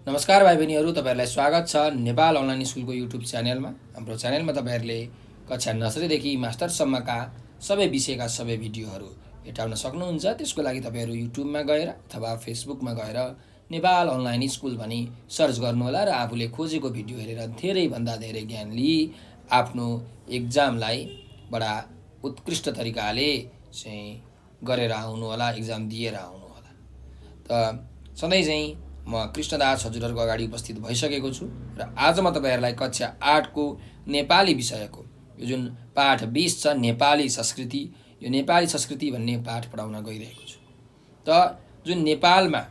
नमस्कार भाइ बहिनीहरू, तपाईँहरूलाई स्वागत छ नेपाल अनलाइन स्कुलको युट्युब च्यानलमा। हाम्रो च्यानलमा तपाईँहरूले कक्षा नर्सरीदेखि मास्टरसम्मका सबै विषयका सबै भिडियोहरू भेटाउन सक्नुहुन्छ। त्यसको लागि तपाईँहरू युट्युबमा गएर अथवा फेसबुकमा गएर नेपाल अनलाइन स्कुल भनी सर्च गर्नुहोला र आफूले खोजेको भिडियो हेरेर धेरैभन्दा धेरै ज्ञान लिई आफ्नो एक्जामलाई बडा उत्कृष्ट तरिकाले चाहिँ गरेर आउनुहोला, एक्जाम दिएर आउनुहोला। त सधैँ चाहिँ म कृष्णदास हजुरहरूको अगाडि उपस्थित भइसकेको छु र आज म तपाईँहरूलाई कक्षा 8 को नेपाली विषयको यो जुन पाठ 20 छ नेपाली संस्कृति, यो नेपाली संस्कृति भन्ने पाठ पढाउन गइरहेको छु। त जुन नेपालमा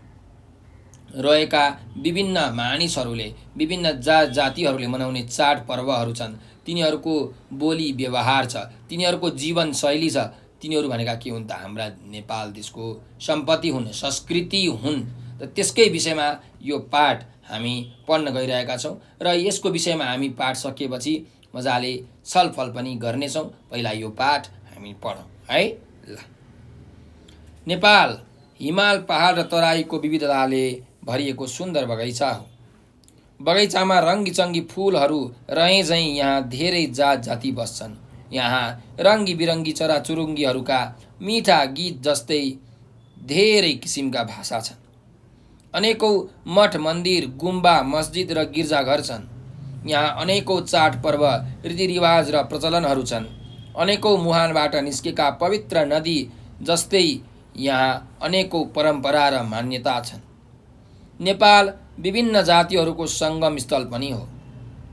रहेका विभिन्न मानिसहरूले, विभिन्न जातिहरूले मनाउने चाड पर्वहरू छन्, तिनीहरूको बोली व्यवहार छ, तिनीहरूको जीवनशैली छ, तिनीहरू भनेका के हुन् त हाम्रा नेपाल देशको सम्पत्ति हुन्, संस्कृति हुन्। त त्यसकै विषयमा यो पाठ हामी पढ्न गइरहेका छौँ र यसको विषयमा हामी पाठ सकिएपछि मजाले छलफल पनि गर्नेछौँ। पहिला यो पाठ हामी पढौँ है। ल, नेपाल हिमाल, पहाड र तराईको विविधताले भरिएको सुन्दर बगैँचा हो। बगैँचामा रङ्गीचङ्गी फुलहरू रहे झैँ यहाँ धेरै जात जाति बस्छन्। यहाँ रङ्गी बिरङ्गी चराचुरुङ्गीहरूका मिठा गीत जस्तै धेरै किसिमका भाषा छन्। अनेकौं मठ मन्दिर, गुम्बा, मस्जिद र गिर्जाघर छन्। यहाँ अनेकौं चाड पर्व, रीतिरिवाज र प्रचलनहरू छन्। अनेकौं मुहानबाट निस्केका पवित्र नदी जस्तै यहाँ अनेकौं परम्परा र मान्यता छन्। नेपाल विभिन्न जातिहरूको सङ्गम स्थल पनि हो।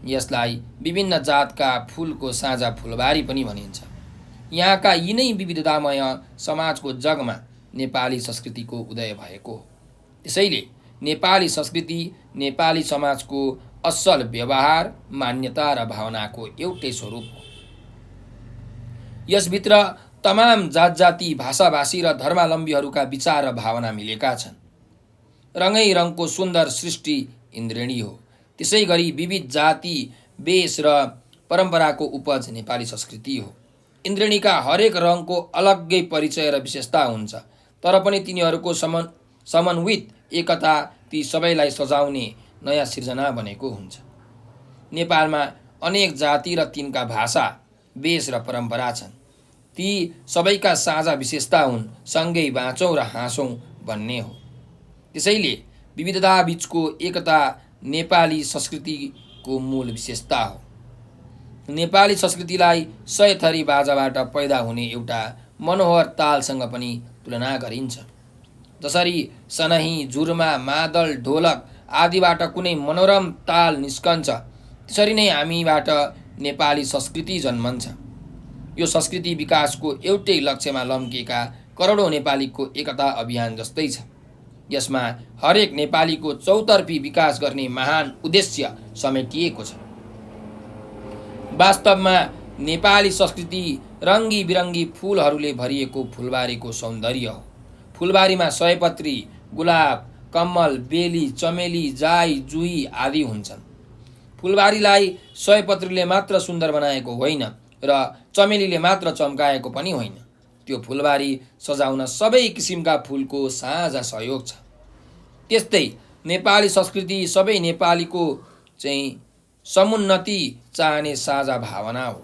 यसलाई विभिन्न जातका फुलको साझा फुलबारी पनि भनिन्छ। यहाँका यिनै विविधतामय समाजको जगमा नेपाली संस्कृतिको उदय भएको हो। त्यसैले नेपाली संस्कृति नेपाली समाजको असल व्यवहार, मान्यता र भावनाको एउटै स्वरूप हो। यसभित्र तमाम जात जाति, भाषाभाषी र धर्मावलम्बीहरूका विचार र भावना मिलेका छन्। रङै रङको सुन्दर सृष्टि इन्द्रेणी हो। त्यसै गरी विविध जाति, वेश र परम्पराको उपज नेपाली संस्कृति हो। इन्द्रेणीका हरेक रङको अलग्गै परिचय र विशेषता हुन्छ, तर पनि तिनीहरूको समन्वित एकता ती सबैलाई सजाउने नयाँ सिर्जना बनेको हुन्छ। नेपालमा अनेक जाति र तिनका भाषा, वेश र परम्परा छन्। ती सबैका साझा विशेषता हुन्, सँगै बाँचौँ र हाँसौँ भन्ने हो। त्यसैले विविधता बीचको एकता नेपाली संस्कृतिको मूल विशेषता हो। नेपाली संस्कृतिलाई 100 थरी बाजाबाट पैदा हुने एउटा मनोहर तालसँग पनि तुलना गरिन्छ। जसरी सनही, झुरमा, मादल, ढोलक आदिबाट कुनै मनोरम ताल निस्कन्छ, त्यसरी नै हामीबाट नेपाली संस्कृति जन्मन्छ। यो संस्कृति विकासको एउटै लक्ष्यमा लम्किएका करोडौँ नेपालीको एकता अभियान जस्तै छ। यसमा हरेक नेपालीको चौतर्फी विकास गर्ने महान उद्देश्य समेटिएको छ। वास्तवमा नेपाली संस्कृति रङ्गी बिरङ्गी फुलहरूले भरिएको फुलबारीको सौन्दर्य हो। फुलबारीमा सयपत्री, गुलाब, कमल, बेली, चमेली, जाई, जुही आदि हुन्छन्। फुलबारीलाई सयपत्रीले मात्र सुन्दर बनाएको होइन र चमेलीले मात्र चम्काएको पनि होइन। त्यो फुलबारी सजाउन सबै किसिमका फुलको साझा सहयोग छ। त्यस्तै नेपाली संस्कृति सबै नेपालीको चाहिँ समुन्नति चाहने साझा भावना हो।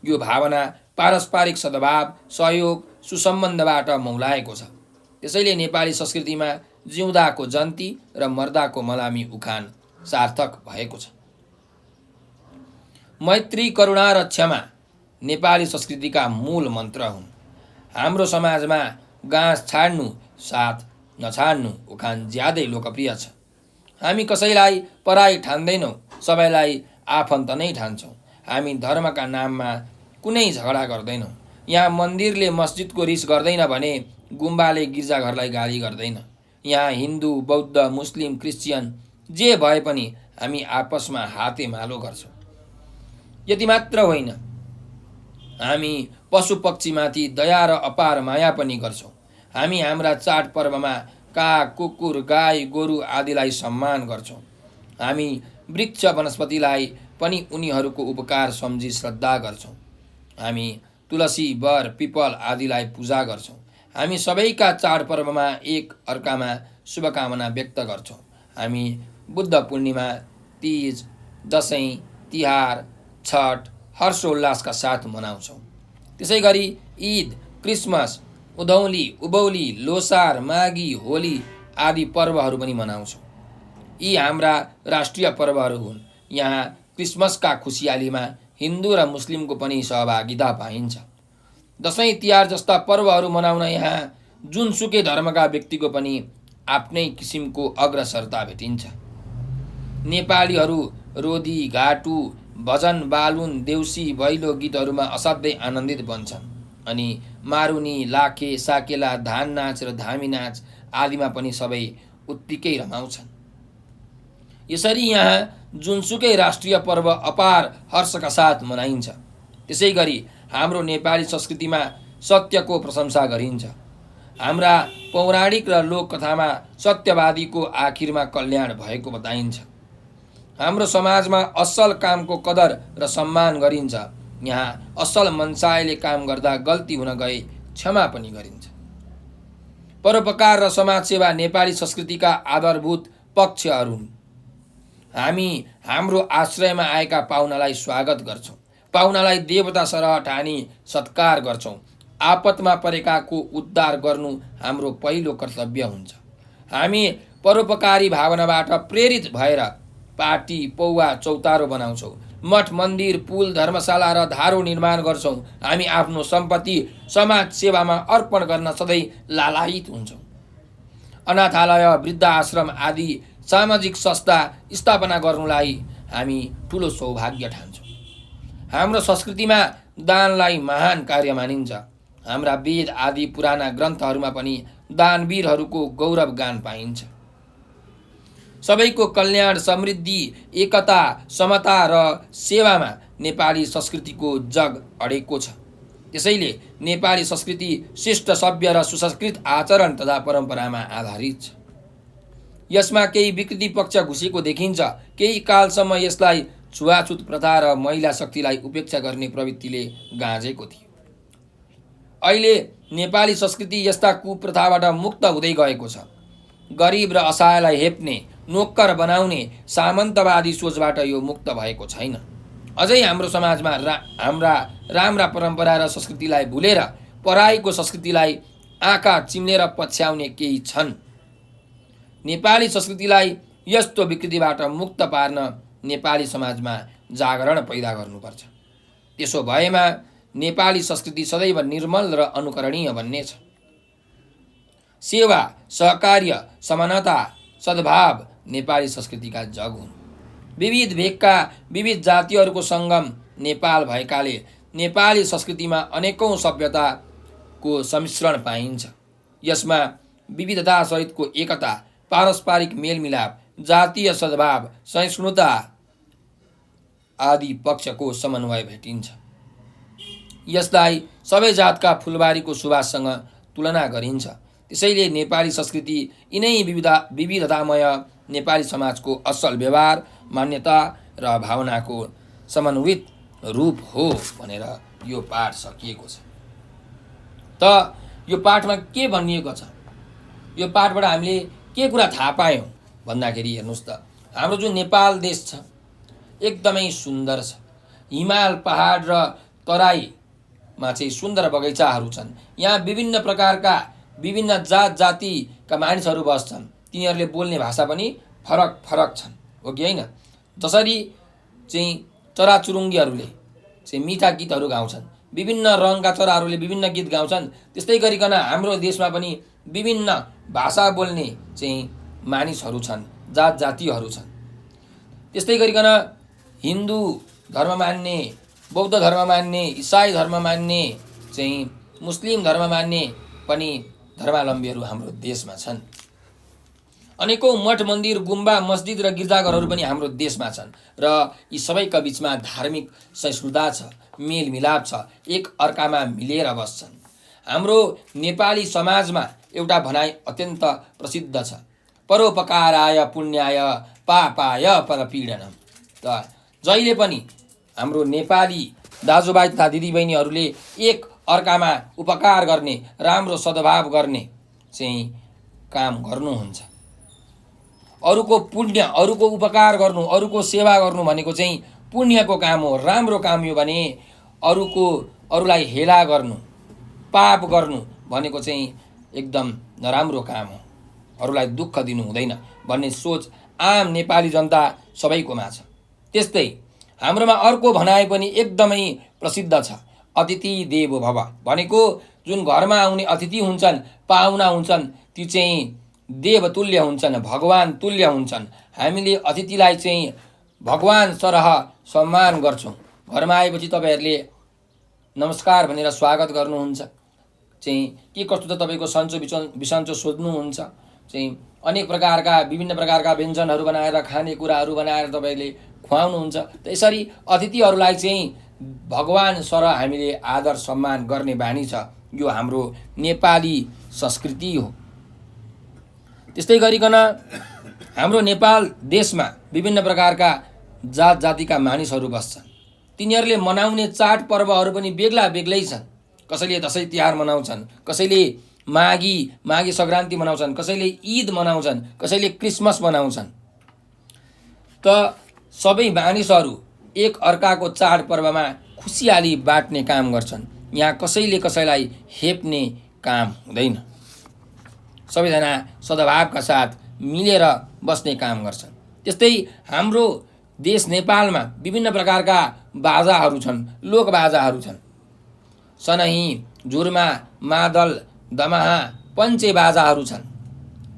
यो भावना पारस्परिक सद्भाव, सहयोग, सुसम्बन्धबाट मौलाएको छ। त्यसैले नेपाली संस्कृतिमा जिउँदाको जन्ती र मर्दाको मलामी उखान सार्थक भएको छ। मैत्री, करुणा र क्षमा नेपाली संस्कृतिका मूल मन्त्र हुन्। हाम्रो समाजमा गाँस छाड्नु, साथ नछाड्नु उखान ज्यादै लोकप्रिय छ। हामी कसैलाई पराई ठान्दैनौँ, सबैलाई आफन्त नै ठान्छौँ। हामी धर्मका नाममा कुनै झगडा गर्दैनौँ। यहाँ मन्दिरले मस्जिदको रिस गर्दैन भने गुम्बाले गिर्जाघरलाई गाली गर्दैन। यहाँ हिन्दू, बौद्ध, मुस्लिम, क्रिस्चियन जे भए पनि हामी आपसमा हातेमालो गर्छौँ। यति मात्र होइन, हामी पशु पक्षीमाथि दया र अपार माया पनि गर्छौँ। हामी हाम्रा चाडपर्वमा काग, कुकुर, गाई, गोरु आदिलाई सम्मान गर्छौँ। हामी वृक्ष वनस्पतिलाई पनि उनीहरूको उपकार सम्झी श्रद्धा गर्छौँ। हामी तुलसी, बर, पिपल आदिलाई पूजा गर्छौँ। हामी सबैका चाडपर्वमा एक अर्कामा शुभकामना व्यक्त गर्छौँ। हामी बुद्ध पूर्णिमा, तीज, दसैँ, तिहार, छठ हर्षोल्लासका साथ मनाउँछौँ। त्यसै गरी ईद, क्रिसमस, उधौली, उभौली, लोसार, माघी, होली आदि पर्वहरू पनि मनाउँछौँ। यी हाम्रा राष्ट्रिय पर्वहरू हुन्। यहाँ क्रिसमसका खुसियालीमा हिन्दू र मुस्लिमको पनि सहभागिता पाइन्छ। दसैँ, तिहार जस्ता पर्वहरू मनाउन यहाँ जुनसुकै धर्मका व्यक्तिको पनि आफ्नै किसिमको अग्रसरता भेटिन्छ। नेपालीहरू रोदी, घाटु, भजन, बालुन, देउसी, भैलो गीतहरूमा असाध्यै आनन्दित बन्छन् अनि मारुनी, लाखे, साकेला, धान नाच र धामी नाच आदिमा पनि सबै उत्तिकै रमाउँछन्। यसरी यहाँ जुनसुकै राष्ट्रिय पर्व अपार हर्षका साथ मनाइन्छ। त्यसै गरी हाम्रो नेपाली संस्कृतिमा सत्यको प्रशंसा गरिन्छ। हाम्रा पौराणिक र लोककथामा सत्यवादीको आखिरमा कल्याण भएको बताइन्छ। हाम्रो समाजमा असल कामको कदर र सम्मान गरिन्छ। यहाँ असल मनसायले काम गर्दा गल्ती हुन गए क्षमा पनि गरिन्छ। परोपकार र समाजसेवा नेपाली संस्कृतिका आधारभूत पक्षहरू हुन्। हामी हाम्रो आश्रयमा आएका पाहुनालाई स्वागत गर्छौँ। पाहुनालाई देवता सरह ठानी सत्कार गर्छौँ। आपतमा परेकाको उद्धार गर्नु हाम्रो पहिलो कर्तव्य हुन्छ। हामी परोपकारी भावनाबाट प्रेरित भएर पार्टी, पौवा, चौतारो बनाउँछौँ। मठ, मन्दिर, पुल, धर्मशाला र धारो निर्माण गर्छौँ। हामी आफ्नो सम्पत्ति समाज सेवामा अर्पण गर्न सधैँ लालायित हुन्छौँ। अनाथालय, वृद्धाश्रम आदि सामाजिक संस्था स्थापना गर्नुलाई हामी ठुलो सौभाग्य ठान्छौँ। हाम्रो संस्कृतिमा दानलाई महान कार्य मानिन्छ। हाम्रा वेद आदि पुराना ग्रन्थहरूमा पनि दानवीरहरूको गौरव गान पाइन्छ। सबैको कल्याण, समृद्धि, एकता, समता र सेवामा नेपाली संस्कृतिको जग अडेको छ। त्यसैले नेपाली संस्कृति शिष्ट, सभ्य र सुसंस्कृत आचरण तथा परम्परामा आधारित छ। यसमा केही विकृति पक्ष घुसेको देखिन्छ। केही कालसम्म यसलाई छुवाछुत प्रथा र महिला शक्तिलाई उपेक्षा गर्ने प्रवृत्तिले गाँजेको थियो। अहिले नेपाली संस्कृति यस्ता कुप्रथाबाट मुक्त हुँदै गएको छ। गरिब र असहायलाई हेप्ने, नोक्कर बनाउने सामन्तवादी सोचबाट यो मुक्त भएको छैन। अझै हाम्रो समाजमा हाम्रा राम्रा परम्परा र संस्कृतिलाई भुलेर पराईको संस्कृतिलाई आँखा चिम्लेर पछ्याउने केही छन्। नेपाली संस्कृतिलाई यस्तो विकृतिबाट मुक्त पार्न नेपाली समाजमा जागरण पैदा गर्नुपर्छ। त्यसो भएमा नेपाली संस्कृति सदैव निर्मल र अनुकरणीय बन्नेछ। सेवा, सहकार्य, समानता, सद्भाव नेपाली संस्कृतिका जग हुन्। विविध भेगका विविध जातिहरूको सङ्गम नेपाल भएकाले नेपाली संस्कृतिमा अनेकौँ सभ्यताको सम्मिश्रण पाइन्छ। यसमा विविधतासहितको एकता, पारस्परिक मेलमिलाप, जातीय सद्भाव, सहिष्णुता आदि पक्षको समन्वय भेटिन्छ। यसलाई सबै जातका फुलबारीको सुवाससँग तुलना गरिन्छ। त्यसैले नेपाली संस्कृति यिनै विविधतामय नेपाली समाजको असल व्यवहार, मान्यता र भावनाको समन्वित रूप हो भनेर यो पाठ सकिएको छ। त यो पाठमा के भनिएको छ? यो पाठबाट हामीले के कुरा थाहा पायौँ भन्दाखेरि हेर्नुहोस् त, हाम्रो जुन नेपाल देश छ एकदमै सुन्दर छ। हिमाल, पहाड र तराईमा चाहिँ सुन्दर बगैँचाहरू छन्। यहाँ विभिन्न प्रकारका विभिन्न जात जातिका मानिसहरू बस्छन्। तिनीहरूले बोल्ने भाषा पनि फरक फरक छन्, हो कि होइन? जसरी चाहिँ चराचुरुङ्गीहरूले चाहिँ मिठा गीतहरू गाउँछन्, विभिन्न रङका चराहरूले विभिन्न गीत गाउँछन्, त्यस्तै गरिकन हाम्रो देशमा पनि विभिन्न भाषा बोल्ने चाहिँ मानिसहरू छन्, जात जातिहरू छन्। त्यस्तै गरिकन हिन्दू धर्म मान्ने, बौद्ध धर्म मान्ने, इसाई धर्म मान्ने, चाहिँ मुस्लिम धर्म मान्ने पनि धर्मावलम्बीहरू हाम्रो देशमा छन्। अनेकौँ मठ, मन्दिर, गुम्बा, मस्जिद र गिर्जाघरहरू पनि हाम्रो देशमा छन् र यी सबैका बिचमा धार्मिक सहिष्णुता छ, मेलमिलाप छ, एक अर्कामा मिलेर बस्छन्। हाम्रो नेपाली समाजमा एउटा भनाइ अत्यन्त प्रसिद्ध छ, परोपकाराय पुण्याय पापाय परपीडनम। त जहिले पनि हाम्रो नेपाली दाजुभाइ तथा दिदीबहिनीहरूले एक अर्कामा उपकार गर्ने, राम्रो सद्भाव गर्ने चाहिँ काम गर्नुहुन्छ। अरूको पुण्य, अरूको उपकार गर्नु, अरूको सेवा गर्नु भनेको चाहिँ पुण्यको काम हो, राम्रो काम हो भने अरूलाई हेला गर्नु, पाप गर्नु भनेको चाहिँ एकदम नराम्रो काम हो, अरूलाई दुःख दिनु हुँदैन भन्ने सोच आम नेपाली जनता सबैकोमा छ। त्यस्तै हाम्रोमा अर्को भनाइ पनि एकदमै प्रसिद्ध छ, अतिथि देवो भव भनेको जुन घरमा आउने अतिथि हुन्छन्, पाहुना हुन्छन्, ती चाहिँ देवतुल्य हुन्छन्, भगवान तुल्य हुन्छन्। हामीले अतिथिलाई चाहिँ भगवान सरह सम्मान गर्छौँ। घरमा आएपछि तपाईँहरूले नमस्कार भनेर स्वागत गर्नुहुन्छ, चाहिँ के कस्तो त तपाईँको सन्चो बिसन्चो सोध्नुहुन्छ, चाहिँ अनेक प्रकारका विभिन्न प्रकारका व्यञ्जनहरू बनाएर, खानेकुराहरू बनाएर तपाईँले खुवाउनुहुन्छ। त यसरी अतिथिहरूलाई चाहिँ भगवान सरह हामीले आदर सम्मान गर्ने बानी छ। यो हाम्रो नेपाली संस्कृति हो। त्यस्तै गरिकन हाम्रो नेपाल देशमा विभिन्न प्रकारका जात जातिका मानिसहरू बस्छन्। तिनीहरूले मनाउने चाड पर्वहरू पनि बेग्ला बेग्लै छन्। कसैले दसैँ तिहार मनाउँछन्, कसैले माघी सङ्क्रान्ति मनाउँछन्, कसैले ईद मनाउँछन्, कसैले क्रिसमस मनाउँछन्। त सबै मानिसहरू एक अर्काको चाडपर्वमा खुसियाली बाँड्ने काम गर्छन्। यहाँ कसैले कसैलाई हेप्ने काम हुँदैन। सबैजना सद्भावका साथ मिलेर बस्ने काम गर्छन्। त्यस्तै हाम्रो देश नेपालमा विभिन्न प्रकारका बाजाहरू छन्, लोक बाजाहरू छन्। सनही, झुरमा, मादल, दमाहा, पञ्चे बाजाहरू छन्,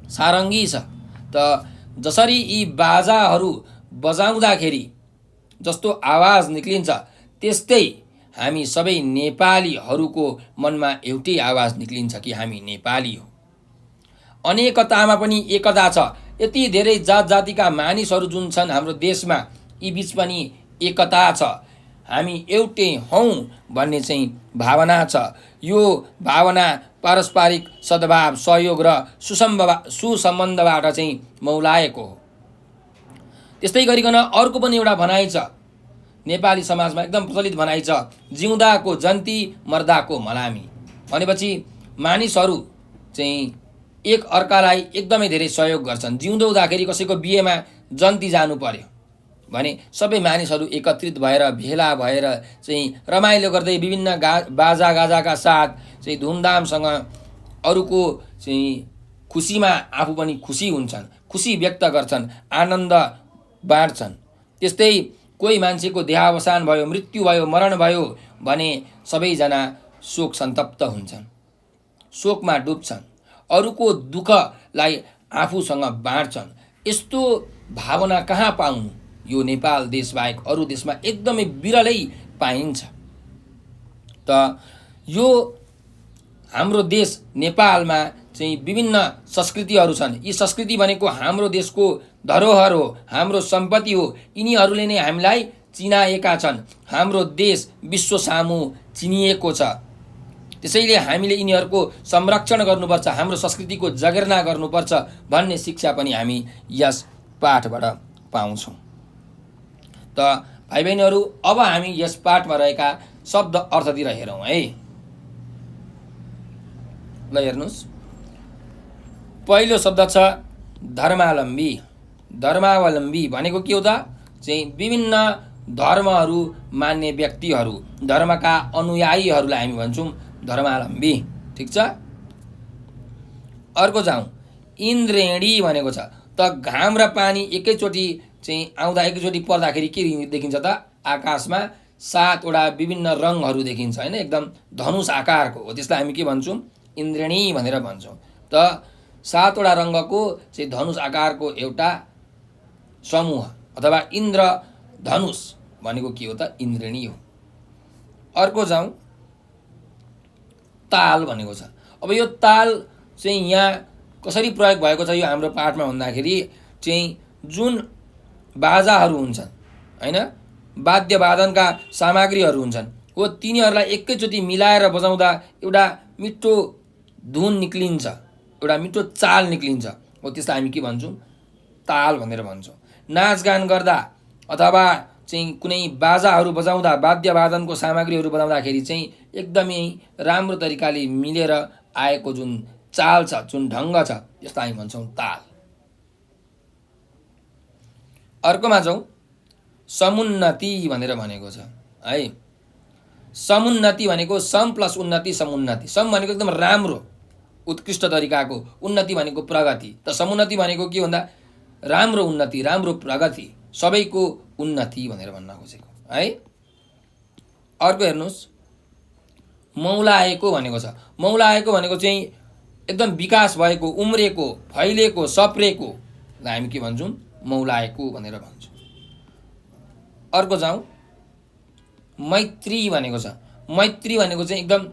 सारङ्गी छ। त जसरी यी बाजाहरू बजाउँदाखेरि जस्तो आवाज निक्लिन्छ, त्यस्तै हामी सबै नेपालीहरूको मनमा एउटै आवाज निक्लिन्छ कि हामी नेपाली हो। अनेकतामा पनि एकता छ। यति धेरै जात जातिका मानिसहरू जुन छन् हाम्रो देशमा, यी बिच पनि एकता छ। हामी एउटै हौँ भन्ने चाहिँ भावना छ। यो भावना पारस्परिक सद्भाव, सहयोग र सुसम्बन्धबाट चाहिँ मौलाएको हो। त्यस्तै गरिकन अर्को पनि एउटा भनाइ छ, नेपाली समाजमा एकदम प्रचलित भनाइ छ, जिउँदाको जन्ती मर्दाको मलामी भनेपछि मानिसहरू चाहिँ एक अर्कालाई एकदमै धेरै सहयोग गर्छन्। जिउँदो हुँदाखेरि कसैको बिहेमा जन्ती जानु पर्यो भने सबै मानिसहरू एकत्रित भएर भेला भएर चाहिँ रमाइलो गर्दै विभिन्न बाजा गाजाका साथ चाहिँ धुमधामसँग अरूको चाहिँ खुसीमा आफू पनि खुसी हुन्छन्, खुसी व्यक्त गर्छन्, आनन्द बाँड्छन्। त्यस्तै कोही मान्छेको देहावसान भयो, मृत्यु भयो, मरण भयो भने सबैजना शोक सन्तप्त हुन्छन्, शोकमा डुब्छन्, अरूको दुःखलाई आफूसँग बाँड्छन्। यस्तो भावना कहाँ पाउनु? यो नेपाल देशबाहेक अरू देशमा एकदमै बिरलै पाइन्छ। त यो हाम्रो देश नेपालमा चाहिँ विभिन्न संस्कृतिहरू छन्। यी संस्कृति भनेको हाम्रो देशको धरोहर हो, हाम्रो सम्पत्ति हो। यिनीहरूले नै हामीलाई चिनाएका छन्। हाम्रो देश विश्व सामु चिनिएको छ। त्यसैले हामीले यिनीहरूको संरक्षण गर्नुपर्छ, हाम्रो संस्कृतिको जगेर्ना गर्नुपर्छ भन्ने शिक्षा पनि हामी यस पाठबाट पाउँछौँ। त भाइ बहिनीहरू, अब हामी यस पाठमा रहेका शब्द अर्थतिर हेरौँ है। ल हेर्नुहोस्, पहिलो शब्द छ धर्मावलम्बी। धर्मावलम्बी भनेको के हो त? चाहिँ विभिन्न धर्महरू मान्ने व्यक्तिहरू, धर्मका अनुयायीहरूलाई हामी भन्छौँ धर्मावलम्बी। ठिक छ। अर्को जाउँ, इन्द्रेणी भनेको छ त घाम र पानी एकैचोटि चाहिँ आउँदा, एकैचोटि पर्दाखेरि के देखिन्छ त? आकाशमा 7वटा विभिन्न रङहरू देखिन्छ होइन, एकदम धनुष आकारको हो। त्यसलाई हामी के भन्छौँ? इन्द्रेणी भनेर भन्छौँ। त 7वटा रङ्गको चाहिँ धनुष आकारको एउटा समूह अथवा इन्द्र धनुष भनेको के हो त? इन्द्रेणी हो। अर्को जाउँ, ताल भनेको छ। अब यो ताल चाहिँ यहाँ कसरी प्रयोग भएको छ यो हाम्रो पाठमा भन्दाखेरि चाहिँ जुन बाजाहरू हुन्छन् होइन, वाद्यवादनका सामग्रीहरू हुन्छन् हो, तिनीहरूलाई एकैचोटि मिलाएर बजाउँदा एउटा मिठो धुन निक्लिन्छ, एउटा मिठो चाल निक्लिन्छ हो। त्यसलाई हामी के भन्छौँ? ताल भनेर भन्छौँ। नाचगान गर्दा अथवा चाहिँ कुनै बाजाहरू बजाउँदा, वाद्यवादनको सामग्रीहरू बजाउँदाखेरि चाहिँ एकदमै राम्रो तरिकाले मिलेर आएको जुन चाल छ, जुन ढङ्ग छ, त्यसलाई हामी भन्छौँ ताल। अर्कोमा जाउँ, समुन्नति भनेर भनेको छ है। समुन्नति भनेको सम प्लस उन्नति, समुन्नति। सम भनेको एकदम राम्रो उत्कृष्ट तरिकाको, उन्नति भनेको प्रगति। त समुन्नति भनेको के भन्दा राम्रो उन्नति, राम्रो प्रगति, सबैको उन्नति भनेर भन्न खोजेको है। अर्को हेर्नुहोस्, मौलाएको भनेको छ। मौलाएको भनेको चाहिँ एकदम विकास भएको, उम्रेको, फैलिएको, सप्रेकोलाई हामी के भन्छौँ, मौलाएको भनेर भन्छौँ। अर्को जाउँ, मैत्री भनेको छ। मैत्री भनेको चाहिँ एकदम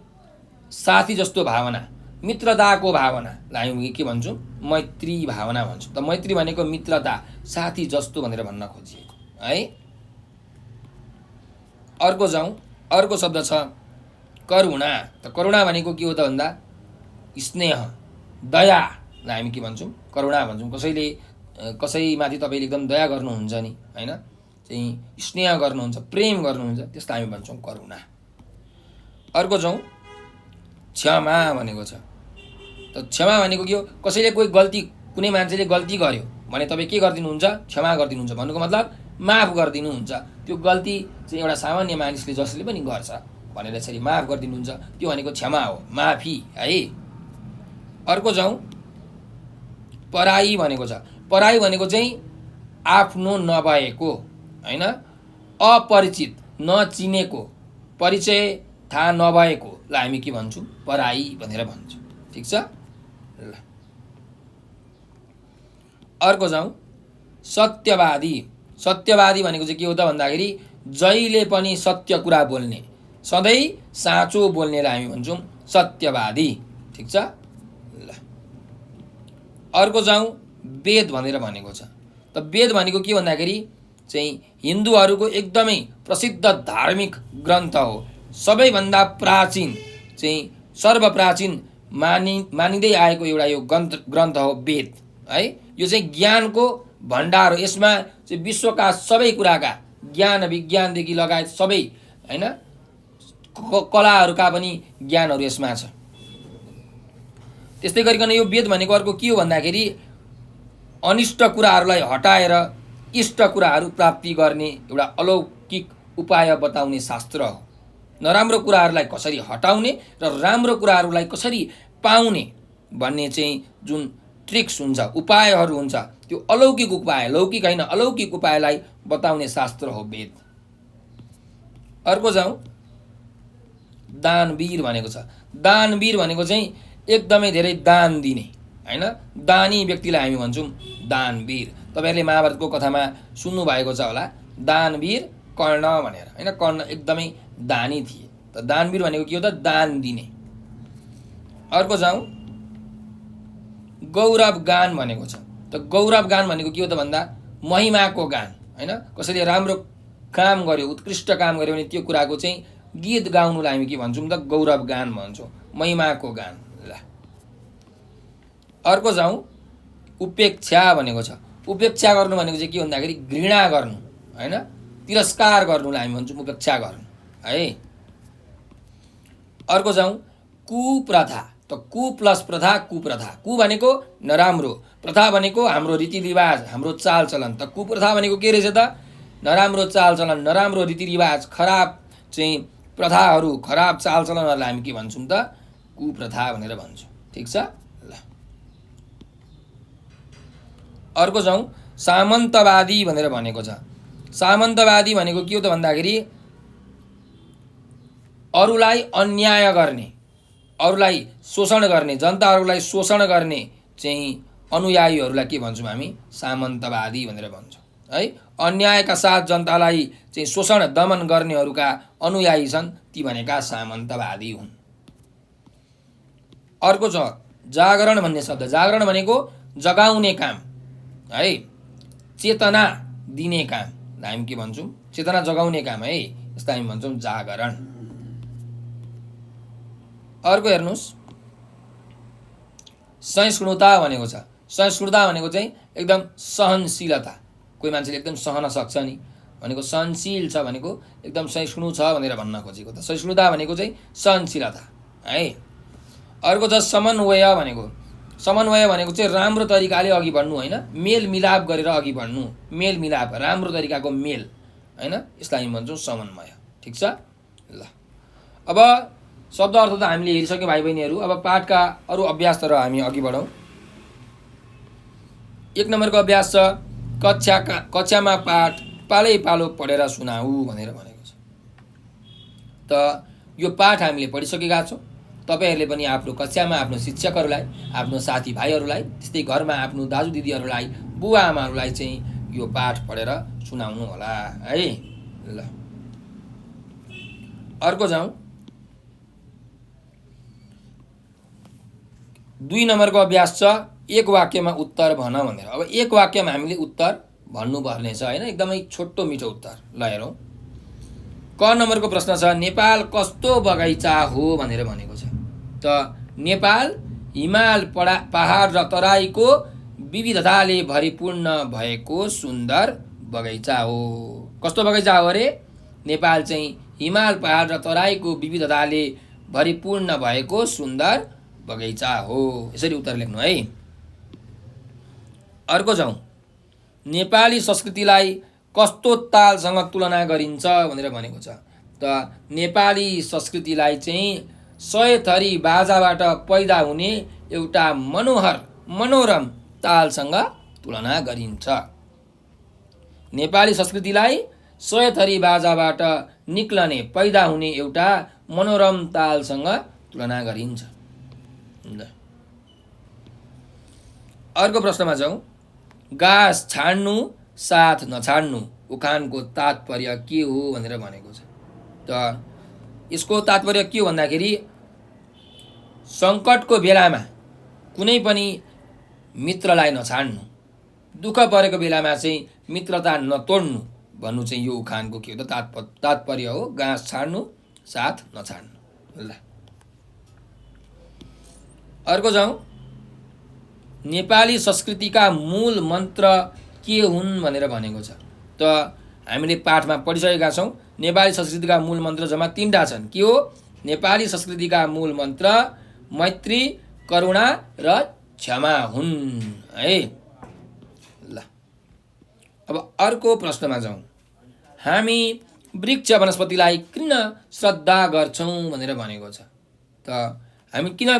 साथी जस्तो भावना, मित्रताको भावनालाई हामी के भन्छौँ, मैत्री भावना भन्छौँ। त मैत्री भनेको मित्रता, साथी जस्तो भनेर भन्न खोजिएको है। अर्को जाउँ, अर्को शब्द छ करुणा। त करुणा भनेको के हो त भन्दा स्नेह, दयालाई हामी के भन्छौँ, करुणा भन्छौँ। कसैमाथि तपाईँले एकदम दया गर्नुहुन्छ नि होइन, चाहिँ स्नेह गर्नुहुन्छ, प्रेम गर्नुहुन्छ, त्यसलाई हामी भन्छौँ करुणा। अर्को जाउँ, क्षमा भनेको छ। त क्षमा भनेको के हो, कसैले कोही गल्ती, कुनै मान्छेले गल्ती गर्यो भने तपाईँ के गरिदिनुहुन्छ, क्षमा गरिदिनुहुन्छ। भन्नुको मतलब माफ गरिदिनुहुन्छ। त्यो गल्ती चाहिँ एउटा सामान्य मानिसले जसले पनि गर्छ भनेर यसरी माफ गरिदिनुहुन्छ, त्यो भनेको क्षमा हो, माफी है। अर्को जाउँ, पराई भनेको छ। पराई भनेको चाहिँ आफ्नो नभएको होइन, अपरिचित, नचिनेको, परिचय थाहा नभएकोलाई हामी के भन्छौँ, पराई भनेर भन्छौँ। ठिक छ ल। अर्को जाउँ, सत्यवादी। सत्यवादी भनेको चाहिँ के हो त भन्दाखेरि जहिले पनि सत्य कुरा बोल्ने, सधैँ साँचो बोल्नेलाई हामी भन्छौँ सत्यवादी। ठिक छ ल। अर्को जाउँ, वेद भनेर भनेको छ। त वेद भनेको के भन्दाखेरि चाहिँ हिन्दूहरूको एकदमै प्रसिद्ध धार्मिक ग्रन्थ हो, सबैभन्दा प्राचीन चाहिँ सर्वप्राचीन मानिँदै आएको एउटा यो ग्रन्थ हो वेद है। यो चाहिँ ज्ञानको भण्डार हो। यसमा चाहिँ विश्वका सबै कुराका ज्ञान विज्ञानदेखि लगायत सबै होइन, कलाहरूका पनि ज्ञानहरू यसमा छ। त्यस्तै गरिकन यो वेद भनेको अर्को के हो भन्दाखेरि अनिष्ट कुराहरूलाई हटाएर इष्ट कुराहरू प्राप्ति गर्ने एउटा अलौकिक उपाय बताउने शास्त्र हो। नराम्रो कुराहरूलाई कसरी हटाउने र राम्रो कुराहरूलाई कसरी पाउने भन्ने चाहिँ जुन ट्रिक्स हुन्छ, उपायहरू हुन्छ, त्यो अलौकिक उपाय, लौकिक होइन, अलौकिक उपायलाई बताउने शास्त्र हो वेद। अर्को जाउँ, दानवीर भनेको छ। दानवीर भनेको चाहिँ एकदमै धेरै दान दिने होइन, दानी व्यक्तिलाई हामी भन्छौँ दानवीर। तपाईँहरूले महाभारतको कथामा सुन्नुभएको छ होला, दानवीर कर्ण भनेर होइन, कर्ण एकदमै दानी थिए। त दानवीर भनेको के हो त, दान दिने। अर्को जाउँ, गौरव गान भनेको छ। त गौरव गान भनेको के हो त भन्दा महिमाको गान होइन, कसैले राम्रो काम गर्यो, उत्कृष्ट काम गर्यो भने त्यो कुराको चाहिँ गीत गाउनुलाई हामी के भन्छौँ त, गौरव गान भन्छौँ, महिमाको गान। ल अर्को जाउँ, उपेक्षा भनेको छ। उपेक्षा गर्नु भनेको चाहिँ के भन्दाखेरि घृणा गर्नु होइन, तिरस्कार गर्नुलाई हामी भन्छौँ उपेक्षा गर्नु है। अर्को जाउँ, कुप्रथा। त कु प्लस प्रथा, कुप्रथा। कु भनेको नराम्रो, प्रथा भनेको हाम्रो रीतिरिवाज, हाम्रो चालचलन। त कुप्रथा भनेको के रहेछ त, नराम्रो चालचलन, नराम्रो रीतिरिवाज, खराब चाहिँ प्रथाहरू, खराब चालचलनहरूलाई हामी के भन्छौँ त, कुप्रथा भनेर भन्छौँ। ठिक छ ल। अर्को जाउँ, सामन्तवादी भनेर भनेको छ। सामन्तवादी भनेको के हो त भन्दाखेरि अरूलाई अन्याय गर्ने, अरूलाई शोषण गर्ने, जनताहरूलाई शोषण गर्ने चाहिँ अनुयायीहरूलाई के भन्छौँ हामी, सामन्तवादी भनेर भन्छौँ है। अन्यायका साथ जनतालाई चाहिँ शोषण दमन गर्नेहरूका अनुयायी छन्, ती भनेका सामन्तवादी हुन्। अर्को छ जागरण भन्ने शब्द। जागरण भनेको जगाउने काम है, चेतना दिने काम, हामी के भन्छौँ, चेतना जगाउने काम है, यसलाई हामी भन्छौँ जागरण। अर्को हेर्नुहोस्, सहिष्णुता भनेको छ। सहिष्णुता भनेको चाहिँ एकदम सहनशीलता, कोही मान्छेले एकदम सहन सक्छ नि भनेको सहनशील छ भनेको एकदम सहिष्णु छ भनेर भन्न खोजेको। त सहिष्णुता भनेको चाहिँ सहनशीलता है। अर्को छ समन्वय भनेको। समन्वय भनेको चाहिँ राम्रो तरिकाले अघि बढ्नु होइन, मेलमिलाप गरेर अघि बढ्नु, मेलमिलाप राम्रो तरिकाको मेल होइन, यसलाई हामी भन्छौँ समन्वय। ठिक छ ल। अब शब्द अर्थ त हामीले हेरिसक्यौँ भाइ बहिनीहरू। अब पाठका अरू अभ्यासतिर हामी अघि बढौँ। 1 नम्बरको अभ्यास छ कक्षामा पाठ पालै पालो पढेर सुनाऊ भनेर भनेको छ। त यो पाठ हामीले पढिसकेका छौँ। तपाईहरूले पनि आफ्नो कक्षामा आफ्नो शिक्षकहरूलाई, आफ्नो साथीभाइहरूलाई, त्यस्तै घरमा आफ्नो दाजुदिदीहरूलाई, बुवा आमाहरूलाई चाहिँ यो पाठ पढेर सुनाउनु होला है। ल अर्को जाउँ। 2 नम्बरको अभ्यास छ 1 वाक्यमा उत्तर भन भनेर। अब 1 वाक्यमा हामीले उत्तर भन्नुपर्ने छ होइन, एकदमै छोटो मिठो उत्तर। ल हेरौँ। क नम्बरको प्रश्न छ नेपाल कस्तो बगैँचा हो भनेर भनेको छ। त नेपाल हिमाल पहाड र तराईको विविधताले भरिपूर्ण भएको सुन्दर बगैँचा हो। कस्तो बगैँचा हो अरे? नेपाल चाहिँ हिमाल पहाड र तराईको विविधताले भरिपूर्ण भएको सुन्दर बगैँचा हो। यसरी उत्तर लेख्नु है। अर्को जाउँ। नेपाली संस्कृतिलाई कस्तो तालसँग तुलना गरिन्छ भनेर भनेको छ। त नेपाली संस्कृतिलाई चाहिँ 100 थरी बाजाबाट पैदा हुने एउटा मनोरम तालसँग तुलना गरिन्छ। नेपाली संस्कृतिलाई 100 थरी बाजाबाट निक्लने पैदा हुने एउटा मनोरम तालसँग तुलना गरिन्छ। अर्को प्रश्नमा जाउँ। घाँस छाड्नु साथ नछाड्नु उखानको तात्पर्य के हो भनेर भनेको छ। त यसको तात्पर्य के हो भन्दाखेरि सङ्कटको बेलामा कुनै पनि मित्रलाई नछाड्नु, दुःख परेको बेलामा चाहिँ मित्रता नतोड्नु भन्नु चाहिँ यो उखानको के हो त तात्पर्य हो। घाँस छाड्नु साथ नछाड्नु। ल अर्को जाउँ। नेपाली संस्कृतिका मूल मन्त्र के हुन् भनेर भनेको छ। त हामीले पाठमा पढिसकेका छौँ। नेपाली संस्कृतिका मूल मन्त्र जम्मा 3टा छन्। के हो? नेपाली संस्कृतिका मूल मन्त्र मैत्री, करुणा र क्षमा हुन् है। ल अब अर्को प्रश्नमा जाउँ। हामी वृक्ष वनस्पतिलाई किन श्रद्धा गर्छौँ भनेर भनेको छ। त हामी किन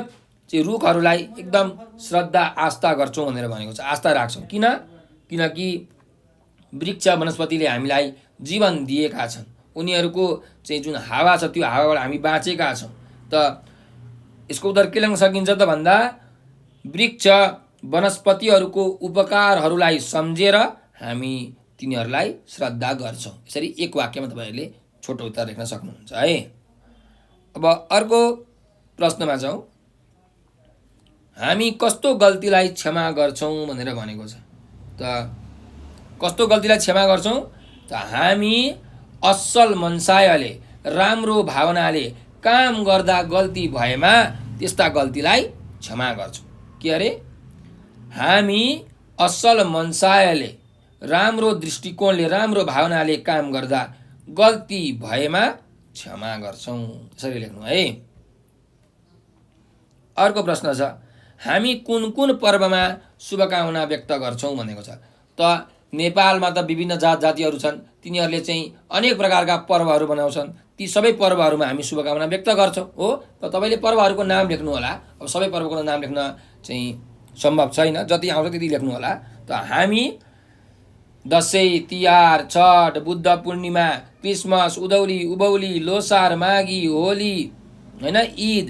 चाहिँ रुखहरूलाई एकदम श्रद्धा आस्था गर्छौँ भनेर भनेको छ, आस्था राख्छौँ। किनकि वृक्ष वनस्पतिले हामीलाई जीवन दिएका छन्। उनीहरूको चाहिँ जुन हावा छ त्यो हावाबाट हामी बाँचेका छौँ। त यसको उत्तर के लेख्न सकिन्छ त भन्दा वृक्ष वनस्पतिहरूको उपकारहरूलाई सम्झेर हामी तिनीहरूलाई श्रद्धा गर्छौँ। यसरी 1 वाक्यमा तपाईँहरूले छोटो उत्तर लेख्न सक्नुहुन्छ है। अब अर्को प्रश्नमा जाउँ। हामी कस्तो गल्तीलाई क्षमा गर्छौँ भनेर भनेको छ। त कस्तो गल्तीलाई क्षमा गर्छौँ? त हामी असल मनसायले, राम्रो भावनाले काम गर्दा गल्ती भएमा त्यस्ता गल्तीलाई क्षमा गर्छौँ। के अरे? हामी असल मनसायले, राम्रो दृष्टिकोणले, राम्रो भावनाले काम गर्दा गल्ती भएमा क्षमा गर्छौँ। यसरी लेख्नु है। अर्को प्रश्न छ हामी कुन कुन पर्वमा शुभकामना व्यक्त गर्छौँ भनेको छ। त नेपालमा त विभिन्न जात जातिहरू छन्। तिनीहरूले चाहिँ अनेक प्रकारका पर्वहरू बनाउँछन्। ती सबै पर्वहरूमा हामी शुभकामना व्यक्त गर्छौँ हो। त तपाईँले पर्वहरूको नाम लेख्नु होला। अब सबै पर्वको नाम लेख्न चाहिँ सम्भव छैन, जति आउँछ त्यति लेख्नु होला। त हामी दसैँ, तिहार, छठ, बुद्ध पूर्णिमा, क्रिसमस, उधौली, उभौली, लोसार, माघी, होली होइन, ईद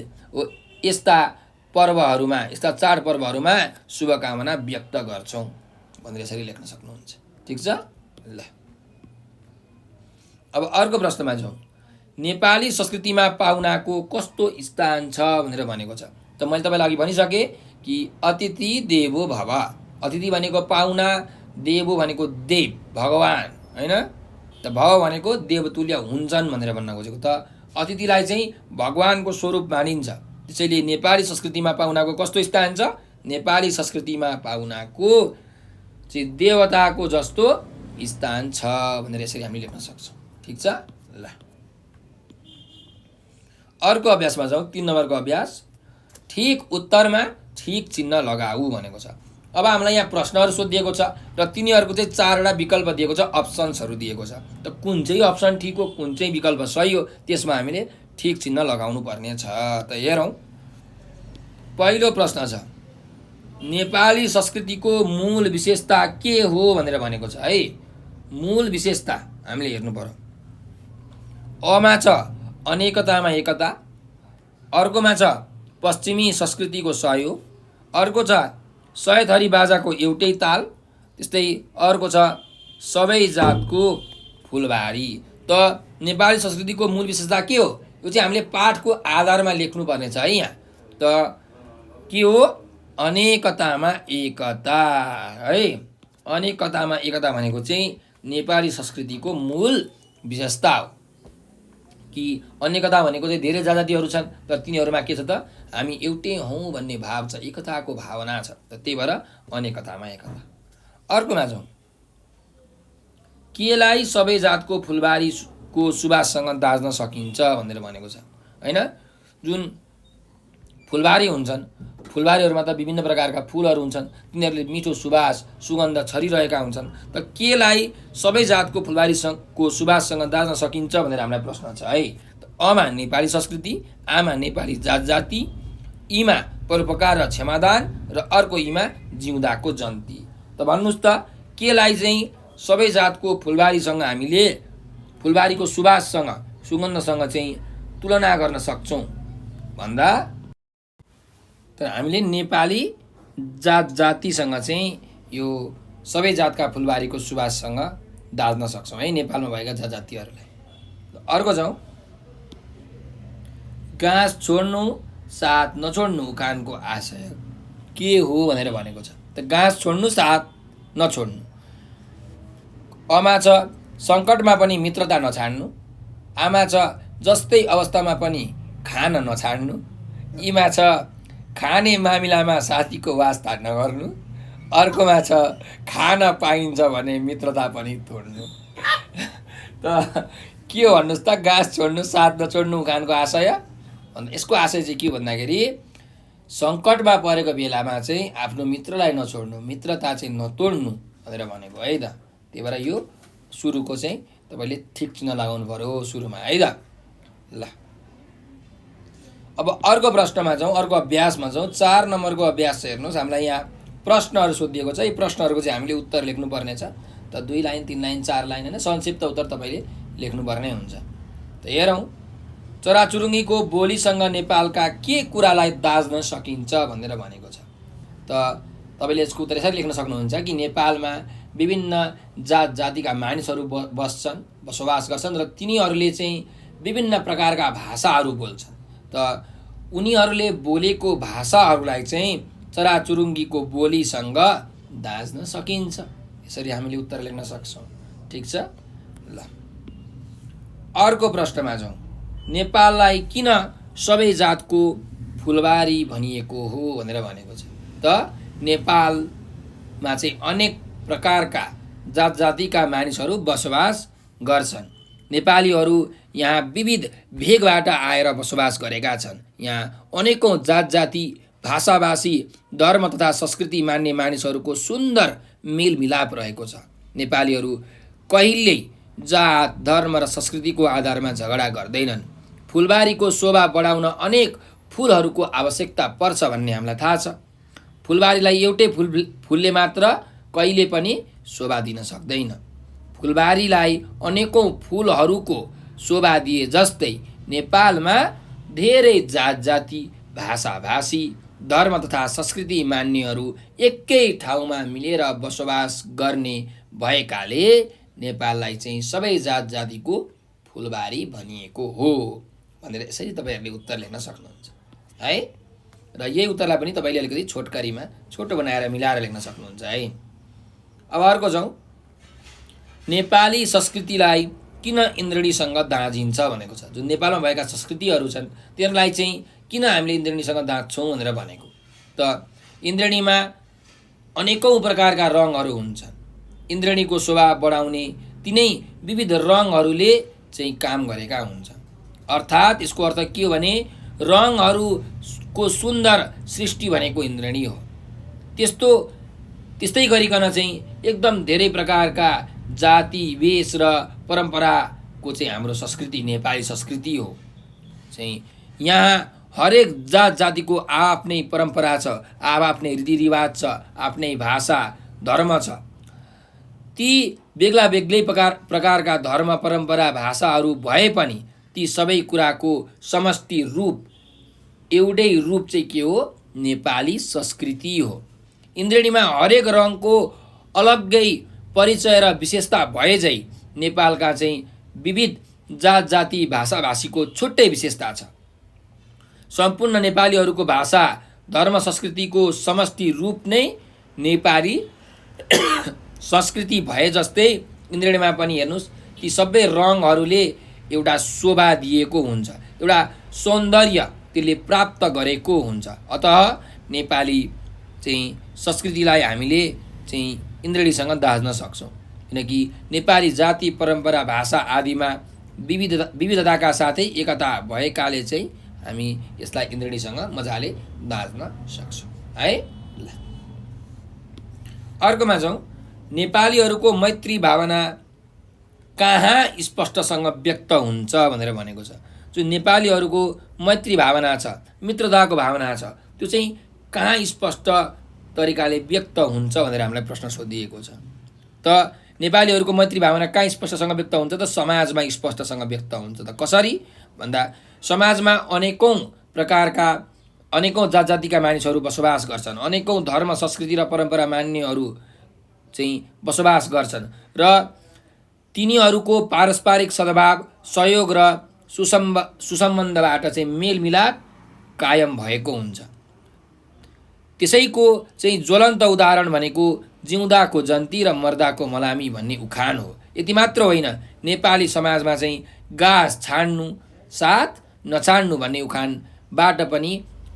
यस्ता पर्वहरूमा, यस्ता चाडपर्वहरूमा शुभकामना व्यक्त गर्छौँ भनेर यसरी लेख्न सक्नुहुन्छ। ठिक छ ल। अब अर्को प्रश्नमा जाउँ। नेपाली संस्कृतिमा पाहुनाको कस्तो स्थान छ भनेर भनेको छ। त मैले तपाईँलाई अघि भनिसकेँ कि अतिथि देवो भव। अतिथि भनेको पाहुना, देवो भनेको देव, भगवान होइन। त भव भनेको देवतुल्य हुन्छन् भनेर भन्न खोजेको। त अतिथिलाई चाहिँ भगवानको स्वरूप मानिन्छ। त्यसैले नेपाली संस्कृतिमा पाहुनाको कस्तो स्थान छ? नेपाली संस्कृतिमा पाहुनाको चाहिँ देवताको जस्तो स्थान छ भनेर यसरी हामी लेख्न सक्छौँ। ठिक छ ल। अर्को अभ्यासमा जाउँ। 3 नम्बरको अभ्यास। ठिक उत्तरमा ठिक चिन्ह लगाऊ भनेको छ। अब हामीलाई यहाँ प्रश्नहरू सोधिएको छ र तिनीहरूको चाहिँ 4वटा विकल्प दिएको छ, अप्सन्सहरू दिएको छ। त कुन चाहिँ अप्सन ठिक हो, कुन चाहिँ विकल्प सही हो, त्यसमा हामीले ठिक चिन्ह लगाउनु पर्ने छ। त हेरौँ, पहिलो प्रश्न छ नेपाली संस्कृतिको मूल विशेषता के हो भनेर भनेको छ है। मूल विशेषता हामीले हेर्नु पर्यो। अमा छ अनेकतामा एकता, अर्कोमा छ पश्चिमी संस्कृतिको सहयोग, अर्को छ 100 थरी बाजाको एउटै ताल, त्यस्तै अर्को छ सबै जातको फुलबारी। त नेपाली संस्कृतिको मूल विशेषता के हो, यो चाहिँ हामीले पाठको आधारमा लेख्नुपर्ने छ है। यहाँ त के हो, अनेकतामा एकता है। अनेकतामा एकता भनेको चाहिँ नेपाली संस्कृतिको मूल विशेषता हो कि अनेकता भनेको चाहिँ धेरै जातिहरू छन् तर तिनीहरूमा के छ त, हामी एउटै हौँ भन्ने भाव छ, एकताको भावना छ। त त्यही भएर अनेकतामा एकता। अर्कोमा जाउँ, केलाई सबै जातको फुलबारीको सुवाससँग दाज्न सकिन्छ भनेर भनेको छ हैन। जुन फुलबारी हुन्छन्, फुलबारीहरूमा त विभिन्न प्रकारका फुलहरू हुन्छन्, तिनीहरूले मिठो सुवास सुगन्ध छरिरहेका हुन्छन्। त केलाई सबै जातको फुलबारीको सुवाससँग दाज्न सकिन्छ भनेर हामीलाई प्रश्न छ है। अमा नेपाली संस्कृति, आमा नेपाली जात जाति, इमा परोपकार र क्षमादान र अर्को इमा जिउँदाको जन्ती। त भन्नुहोस् त केलाई चाहिँ सबै जातको फुलबारीसँग हामीले फुलबारीको सुवाससँग सुगन्धसँग चाहिँ तुलना गर्न सक्छौँ भन्दा तर हामीले नेपाली जात जातिसँग चाहिँ यो सबै जातका फुलबारीको सुवाससँग दाज्न सक्छौँ है, नेपालमा भएका जात जातिहरूलाई। अर्को जाउँ, घाँस छोड्नु साथ नछोड्नु उखानको आशय के हो भनेर भनेको छ। त घाँस छोड्नु साथ नछोड्नु। अमा छ सङ्कटमा पनि मित्रता नछाड्नु, आमा छ जस्तै अवस्थामा पनि खान नछाड्नु, इमा छ खाने मामिलामा साथीको वास्ता नगर्नु, अर्कोमा छ खान पाइन्छ भने मित्रता पनि तोड्नु। त के हो भन्नुहोस् त, घाँस छोड्नु साथ नछोड्नु उखानको आशय। यसको आशय चाहिँ के भन्दाखेरि सङ्कटमा परेको बेलामा चाहिँ आफ्नो मित्रलाई नछोड्नु, मित्रता चाहिँ नतोड्नु भनेर भनेको है त। त्यही भएर यो सुरुको चाहिँ तपाईँले ठिक चिन्ह लगाउनु पर्यो सुरुमा है त। ल अब अर्को प्रश्नमा जाउँ, अर्को अभ्यासमा जाउँ। 4 नम्बरको अभ्यास चाहिँ हेर्नुहोस्, हामीलाई यहाँ प्रश्नहरू सोधिएको छ। यी प्रश्नहरूको चाहिँ हामीले उत्तर लेख्नुपर्ने छ। त 2 लाइन 3 लाइन 4 लाइन होइन, संक्षिप्त उत्तर तपाईँले लेख्नुपर्ने हुन्छ। त हेरौँ, चराचुरुङ्गीको बोलीसँग नेपालका के कुरालाई दाज्न सकिन्छ भनेर भनेको छ। त तपाईँले यसको उत्तर यसरी लेख्न सक्नुहुन्छ कि नेपालमा विभिन्न जात जातिका मानिसहरू बसोबास गर्छन् र तिनीहरूले चाहिँ विभिन्न प्रकारका भाषाहरू बोल्छन्। त उनीहरूले बोलेको भाषाहरूलाई चाहिँ चराचुरुङ्गीको बोलीसँग दाज्न सकिन्छ। यसरी हामीले उत्तर लेख्न सक्छौँ। ठिक छ। ल अर्को प्रश्नमा जाउँ, नेपाललाई किन सबै जातको फुलबारी भनिएको हो भनेर भनेको छ। त नेपालमा चाहिँ अनेक प्रकारका जात जातिका मानिसहरू बसोबास गर्छन्। नेपालीहरू यहाँ विविध भेगबाट आएर बसोबास गरेका छन्। यहाँ अनेकौँ जात जाति, भाषाभाषी, धर्म तथा संस्कृति मान्ने मानिसहरूको सुन्दर मेलमिलाप रहेको छ। नेपालीहरू कहिल्यै जात, धर्म र संस्कृतिको आधारमा झगडा गर्दैनन्। फुलबारीको शोभा बढाउन अनेक फुलहरूको आवश्यकता पर्छ भन्ने हामीलाई थाहा छ। फुलबारीलाई एउटै फुलले मात्र कहिले पनि शोभा दिन सक्दैन। फुलबारीलाई अनेकौँ फुलहरूको शोभा दिए जस्तै नेपालमा धेरै जात जाति, भाषाभाषी, धर्म तथा संस्कृति मान्नेहरू एकै ठाउँमा मिलेर बसोबास गर्ने भएकाले नेपाललाई चाहिँ सबै जात जातिको फुलबारी भनिएको हो भनेर यसरी तपाईँहरूले उत्तर लेख्न सक्नुहुन्छ है। र यही उत्तरलाई पनि तपाईँले अलिकति छोटकरीमा छोटो बनाएर मिलाएर लेख्न सक्नुहुन्छ है। अब अर्को जाउँ, नेपाली संस्कृतिलाई किन इन्द्रणीसँग दाँजिन्छ भनेको छ। जुन नेपालमा भएका संस्कृतिहरू छन् तिनीहरूलाई चाहिँ किन हामीले इन्द्रणीसँग दाँच्छौँ भनेर भनेको। त इन्द्रणीमा अनेकौँ प्रकारका रङहरू हुन्छन्। इन्द्रणीको शोभा बढाउने तिनै विविध रङहरूले चाहिँ काम गरेका हुन्छन्। अर्थात् यसको अर्थ के हो भने रङहरू को सुन्दर सृष्टि भनेको इन्द्रेणी हो। त्यस्तै गरिकन चाहिँ एकदम धेरै प्रकारका जाति वेश र परम्पराको चाहिँ हाम्रो संस्कृति नेपाली संस्कृति हो। चाहिँ यहाँ हरेक जात जातिको आफ्नै परम्परा छ, आफ्नै रीतिरिवाज छ, आफ्नै भाषा धर्म छ। ती बेग्ला बेग्लै प्रकारका धर्म परम्परा भाषाहरू भए पनि ती सबै कुराको समष्टि रूप एउटै रूप चाहिँ के हो? नेपाली संस्कृति हो। इन्द्रेणीमा हरेक रङको अलग्गै परिचय र विशेषता भए झै नेपालका चाहिँ विविध जात जाति भाषा भाषीको छुट्टै विशेषता छ। सम्पूर्ण नेपालीहरूको भाषा धर्म संस्कृतिको समष्टि रूप नै नेपाली संस्कृति भए जस्तै इन्द्रेणीमा पनि हेर्नुहोस् ती सबै रङहरूले एउटा शोभा दिएको हुन्छ, एउटा सौन्दर्य त्यसले प्राप्त गरेको हुन्छ। अतः नेपाली चाहिँ संस्कृतिलाई हामीले चाहिँ इन्द्रेणीसँग दाज्न सक्छौँ, किनकि नेपाली जाति परम्परा भाषा आदिमा विविधताका साथै एकता भएकाले चाहिँ हामी यसलाई इन्द्रेणीसँग मजाले दाज्न सक्छौँ है। ल अर्कोमा जाउँ। नेपालीहरूको मैत्री भावना कहाँ स्पष्टसँग व्यक्त हुन्छ भनेर भनेको छ। जो नेपालीहरूको मैत्री भावना छ, मित्रताको भावना छ, त्यो चाहिँ कहाँ स्पष्ट तरिकाले व्यक्त हुन्छ भनेर हामीलाई प्रश्न सोधिएको छ। त नेपालीहरूको मैत्री भावना कहाँ स्पष्टसँग व्यक्त हुन्छ? त समाजमा स्पष्टसँग व्यक्त हुन्छ। त कसरी भन्दा समाजमा अनेकौँ प्रकारका अनेकौँ जात जातिका मानिसहरू बसोबास गर्छन्, अनेकौँ धर्म संस्कृति र परम्परा मान्नेहरू चाहिँ बसोबास गर्छन् र तिनीहरूको पारस्परिक सद्भाव सहयोग र सुसम्बन्धबाट चाहिँ मेलमिलाप कायम भएको हुन्छ। त्यसैको चाहिँ ज्वलन्त उदाहरण भनेको जिउँदाको जन्ती र मर्दाको मलामी भन्ने उखान हो। यति मात्र होइन, नेपाली समाजमा चाहिँ गाँस छाड्नु साथ नछाड्नु भन्ने उखानबाट पनि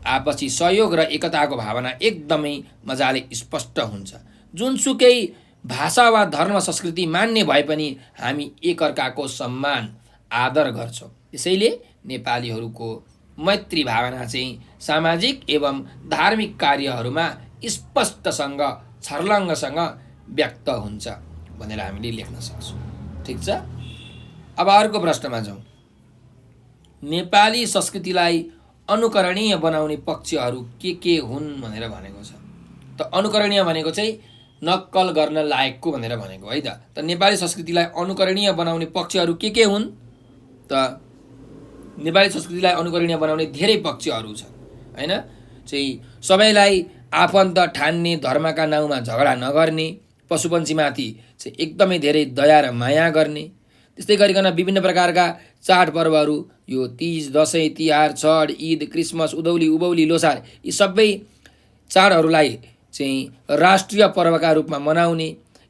आपसी सहयोग र एकताको भावना एकदमै मजाले स्पष्ट हुन्छ। जुनसुकै भाषा वा धर्म संस्कृति मान्ने भए पनि हामी एकअर्काको सम्मान आदर गर्छौँ। त्यसैले नेपालीहरूको मैत्री भावना चाहिँ सामाजिक एवं धार्मिक कार्यहरूमा स्पष्टसँग छर्लङ्गसँग व्यक्त हुन्छ भनेर हामीले लेख्न सक्छौँ। ठिक छ। अब अर्को प्रश्नमा जाउँ। नेपाली संस्कृतिलाई अनुकरणीय बनाउने पक्षहरू के हुन् भनेर भनेको छ। त अनुकरणीय भनेको चाहिँ नक्कल गर्न लायकको भनेर भनेको है त नेपाली संस्कृतिलाई अनुकरणीय बनाउने पक्षहरू के हुन्? त नेपाली संस्कृतिलाई अनुकरणीय बनाउने धेरै पक्षहरू छन् हैन। चाहिँ सबैलाई आफन्त ठान्ने, धर्मका नाउँमा झगडा नगर्ने, पशुपन्छीमाथि चाहिँ एकदमै धेरै दया र माया गर्ने, त्यस्तै गरिकन विभिन्न प्रकारका चाडपर्वहरू यो तीज, दसैँ, तिहार, छठ, ईद, क्रिसमस, उधौली, उभौली, लोसार यी सबै चाडहरूलाई चाहिँ राष्ट्रिय पर्वका रूपमा मनाउने,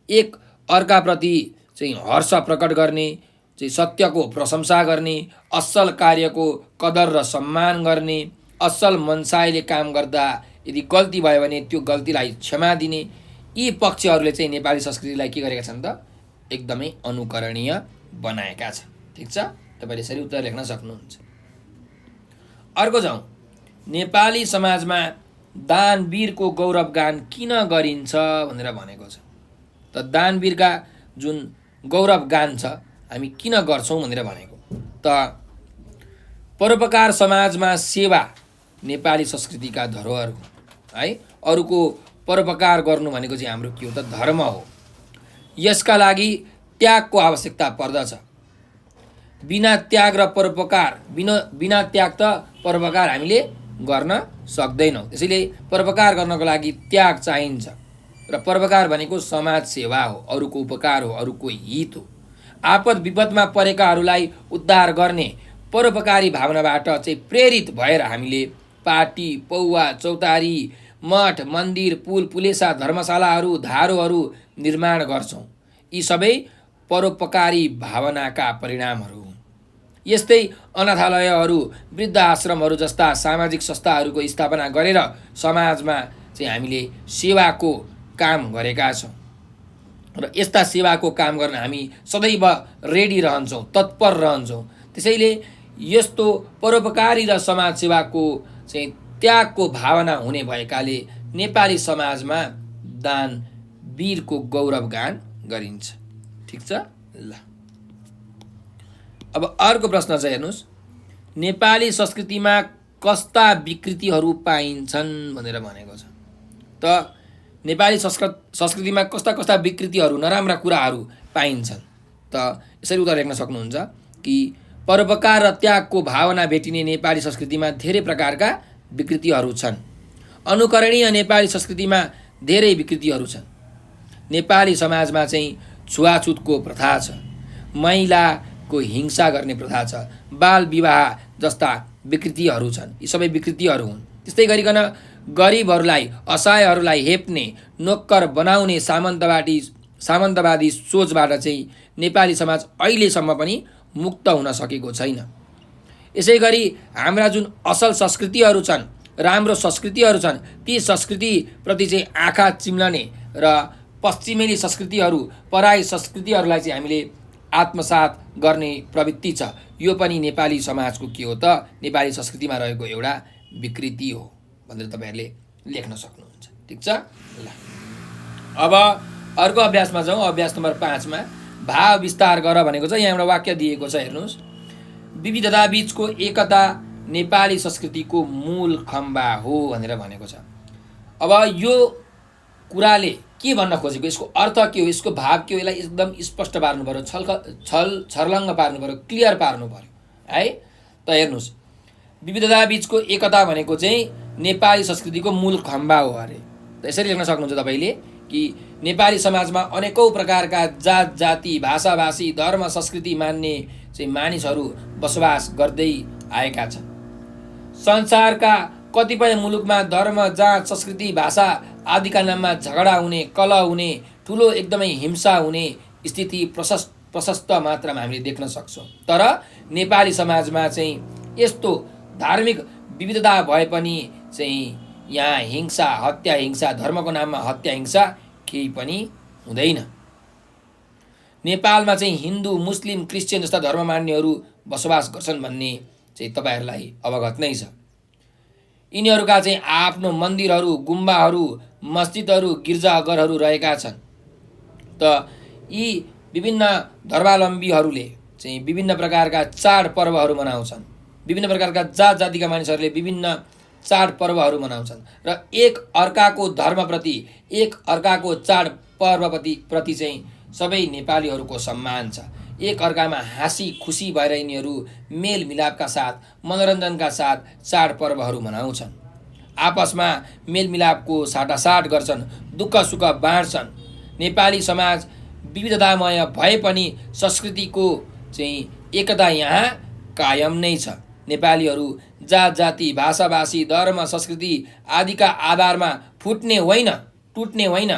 एक अर्काप्रति चाहिँ हर्ष प्रकट गर्ने, चाहिँ सत्यको प्रशंसा गर्ने, असल कार्यको कदर र सम्मान गर्ने, असल मनसायले काम गर्दा यदि गल्ती भयो भने त्यो गल्तीलाई क्षमा दिने, यी पक्षहरूले चाहिँ नेपाली संस्कृतिलाई के गरेका छन् त एकदमै अनुकरणीय बनाएका छन्। ठिक छ। तपाईले यसरी उत्तर लेख्न सक्नुहुन्छ। अर्को जाउँ। नेपाली समाजमा दानवीरको गौरवगान किन गरिन्छ भनेर भनेको छ। त दानवीरका जुन गौरवगान छ हामी किन गर्छौँ भनेर भनेको। त परोपकार समाजमा सेवा नेपाली संस्कृतिका धरोहर हो है। अरूको परोपकार गर्नु भनेको चाहिँ हाम्रो के हो त धर्म हो। यसका लागि त्यागको आवश्यकता पर्दछ। बिना त्याग र परोपकार बिना त्याग त परोपकार हामीले गर्न सक्दैनौँ। त्यसैले परोपकार गर्नको लागि त्याग चाहिन्छ र परोपकार भनेको समाज सेवा हो, अरूको उपकार हो, अरूको हित हो। आपद विपदमा परेकाहरूलाई उद्धार गर्ने परोपकारी भावनाबाट चाहिँ प्रेरित भएर हामीले पार्टी, पौवा, चौतारी, मठ, मन्दिर, पुल, पुलेसा, धर्मशालाहरू, धारोहरू निर्माण गर्छौँ। यी सबै परोपकारी भावनाका परिणामहरू हुन्। यस्तै अनाथालयहरू, वृद्ध आश्रमहरू जस्ता सामाजिक संस्थाहरूको स्थापना गरेर समाजमा चाहिँ हामीले सेवाको काम गरेका छौँ र यस्ता सेवाको काम गर्न हामी सदैव रेडी रहन्छौँ, तत्पर रहन्छौँ। त्यसैले यस्तो परोपकारी र समाज सेवाको चाहिँ त्यागको भावना हुने भएकाले नेपाली समाजमा दान वीरको गौरवगान गरिन्छ। ठिक छ ल। अब अर्को प्रश्न चाहिँ हेर्नुहोस्, नेपाली संस्कृतिमा कस्ता विकृतिहरू पाइन्छन् भनेर भनेको छ। त नेपाली संस्कृतिमा कस्ता कस्ता विकृतिहरू, नराम्रा कुराहरू पाइन्छन्, त यसरी उत्तर लेख्न सक्नुहुन्छ कि परोपकार र त्यागको भावना भेटिने नेपाली संस्कृतिमा धेरै प्रकारका विकृतिहरू छन्। अनुकरणीय नेपाली संस्कृतिमा धेरै विकृतिहरू छन्। नेपाली समाजमा चाहिँ छुवाछुतको प्रथा छ, महिलाको हिंसा गर्ने प्रथा छ, बाल विवाह जस्ता विकृतिहरू छन्। यी सबै विकृतिहरू हुन्। त्यस्तै गरिकन गरिबहरूलाई, असहायहरूलाई हेप्ने, नोक्कर बनाउने सामन्तवादी सोचबाट चाहिँ नेपाली समाज अहिलेसम्म पनि मुक्त हुन सकेको छैन। यसै गरी हाम्रा जुन असल संस्कृतिहरू छन्, राम्रो संस्कृतिहरू छन्, ती संस्कृतिप्रति चाहिँ आँखा चिम्लने र पश्चिमेली संस्कृतिहरू, पराई संस्कृतिहरूलाई चाहिँ हामीले आत्मसात गर्ने प्रवृत्ति छ। यो पनि नेपाली समाजको के हो त, नेपाली संस्कृतिमा रहेको एउटा विकृति हो भनेर तपाईहरूले लेख्न सक्नुहुन्छ। ठिक छ ल। अब अर्को अभ्यासमा जाउँ। अभ्यास नम्बर 5 मा भाव विस्तार गर भनेको छ। यहाँ एउटा वाक्य दिएको छ, हेर्नुहोस्। विविधता बीचको एकता नेपाली संस्कृतिको मूल खम्बा हो भनेर भनेको छ। अब यो कुराले के भन्न खोजेको, यसको अर्थ के हो, यसको भाव के हो, यसलाई एकदम स्पष्ट पार्नु पर्यो, छर्लङ्ग पार्नु पर्यो, क्लियर पार्नु पर्यो है। त हेर्नुहोस्, विविधता बीचको एकता भनेको चाहिँ नेपाली संस्कृतिको मूल खम्बा हो अरे। त यसरी लेख्न सक्नुहुन्छ तपाईँले कि नेपाली समाजमा अनेकौं प्रकारका जात जाति, भाषा भाषी, धर्म संस्कृति मान्ने चाहिँ मानिसहरू बसोबास गर्दै आएका छन्। संसारका कतिपय मुलुकमा धर्म, जात, संस्कृति, भाषा आदिका नाममा झगडा हुने, कलह हुने, ठुलो एकदमै हिंसा हुने स्थिति प्रशस्त मात्रामा हामीले देख्न सक्छौँ। तर नेपाली समाजमा चाहिँ यस्तो धार्मिक विविधता भए पनि चाहिँ यहाँ हिंसा, हत्या हिंसा, धर्मको नाममा हत्या हिंसा केही पनि हुँदैन। नेपालमा चाहिँ हिन्दू, मुस्लिम, क्रिस्चियन जस्ता धर्म मान्नेहरू बसोबास गर्छन् भन्ने चाहिँ तपाईँहरूलाई अवगत नै छ। यिनीहरूका चाहिँ आफ्नो मन्दिरहरू, गुम्बाहरू, मस्जिदहरू, गिर्जाघरहरू रहेका छन्। त यी विभिन्न धर्मावलम्बीहरूले चाहिँ विभिन्न प्रकारका चाड पर्वहरू मनाउँछन्। विभिन्न प्रकारका जात जातिका मानिसहरूले विभिन्न चाड पर्वहरू मनाउँछन् र एक अर्काको धर्मप्रति, एक अर्काको चाड पर्वप्रति चाहिँ सबै नेपालीहरूको सम्मान छ। एक अर्कामा हाँसी खुसी भएर यिनीहरू मेलमिलापका साथ, मनोरञ्जनका साथ चाड पर्वहरू मनाउँछन्। आपसमा मेलमिलापको साटासाट गर्छन्, दुःख सुख बाँड्छन्। नेपाली समाज विविधतामय भए पनि संस्कृतिको चाहिँ एकता यहाँ कायम नै छ। नेपालीहरू जात जाति, भाषा भाषी, धर्म, संस्कृति आदिका आधारमा फुट्ने होइन, टुट्ने होइन,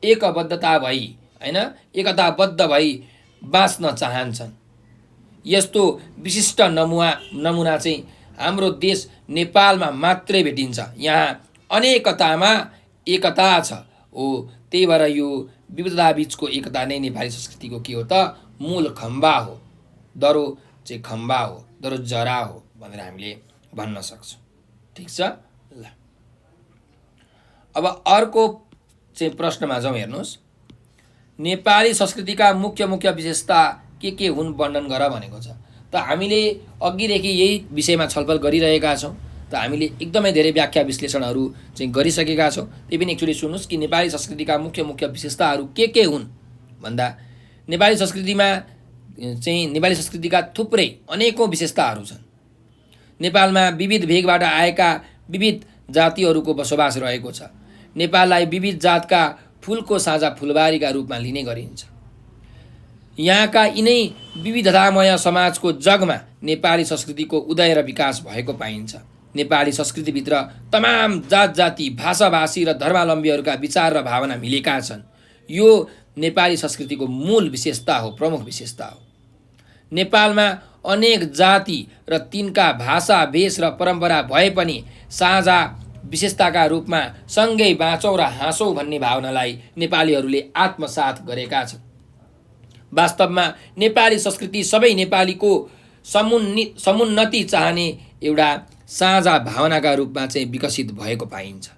एकबद्धता भई हैन, एकताबद्ध भई बाँच्न चाहन्छन्। यस्तो विशिष्ट नमुना चाहिँ हाम्रो देश नेपालमा मात्रै भेटिन्छ। यहाँ अनेकतामा एकता छ हो। त्यही भएर यो विविधता बीचको एकता नै नेपाली संस्कृतिको के हो त, मूल खम्बा हो, दरो चाहिँ खम्बा हो, दरो जरा हो भनेर हामीले भन्न सक्छौँ। ठिक छ ल। अब अर्को चाहिँ प्रश्नमा जाउँ। हेर्नुहोस्, नेपाली संस्कृतिका मुख्य विशेषता के हुन् वर्णन गर भनेको छ। त हामीले अघिदेखि यही विषयमा छलफल गरिरहेका छौँ। त हामीले एकदमै धेरै व्याख्या विश्लेषणहरू चाहिँ गरिसकेका छौँ। त्यही पनि एकचोटि सुन्नुहोस् कि नेपाली संस्कृतिका मुख्य विशेषताहरू के हुन् भन्दा, नेपाली संस्कृतिका थुप्रै अनेकौं विशेषताहरू छन्। नेपालमा विविध भेगबाट आएका विविध जातिहरूको बसोबास रहेको छ। नेपाललाई विविध जातका फुलको साझा फुलबारीका रूपमा लिने गरिन्छ। यहाँका यिनै विविधतामय समाजको जगमा नेपाली संस्कृतिको उदय र विकास भएको पाइन्छ। नेपाली संस्कृतिभित्र तमाम जात जाति, भाषा भाषी र धर्मावलम्बीहरूका विचार र भावना मिलेका छन्। यो नेपाली संस्कृतिको मूल विशेषता हो, प्रमुख विशेषता हो। नेपालमा अनेक जाति र तिनका भाषा, भेष र परम्परा भए पनि साझा विशेषताका रूपमा सँगै बाँचौँ र हाँसौँ भन्ने भावनालाई नेपालीहरूले आत्मसात गरेका छन्। वास्तवमा नेपाली संस्कृति सबै नेपालीको समुन्नति चाहने एउटा साझा भावनाका रूपमा चाहिँ विकसित भएको पाइन्छ।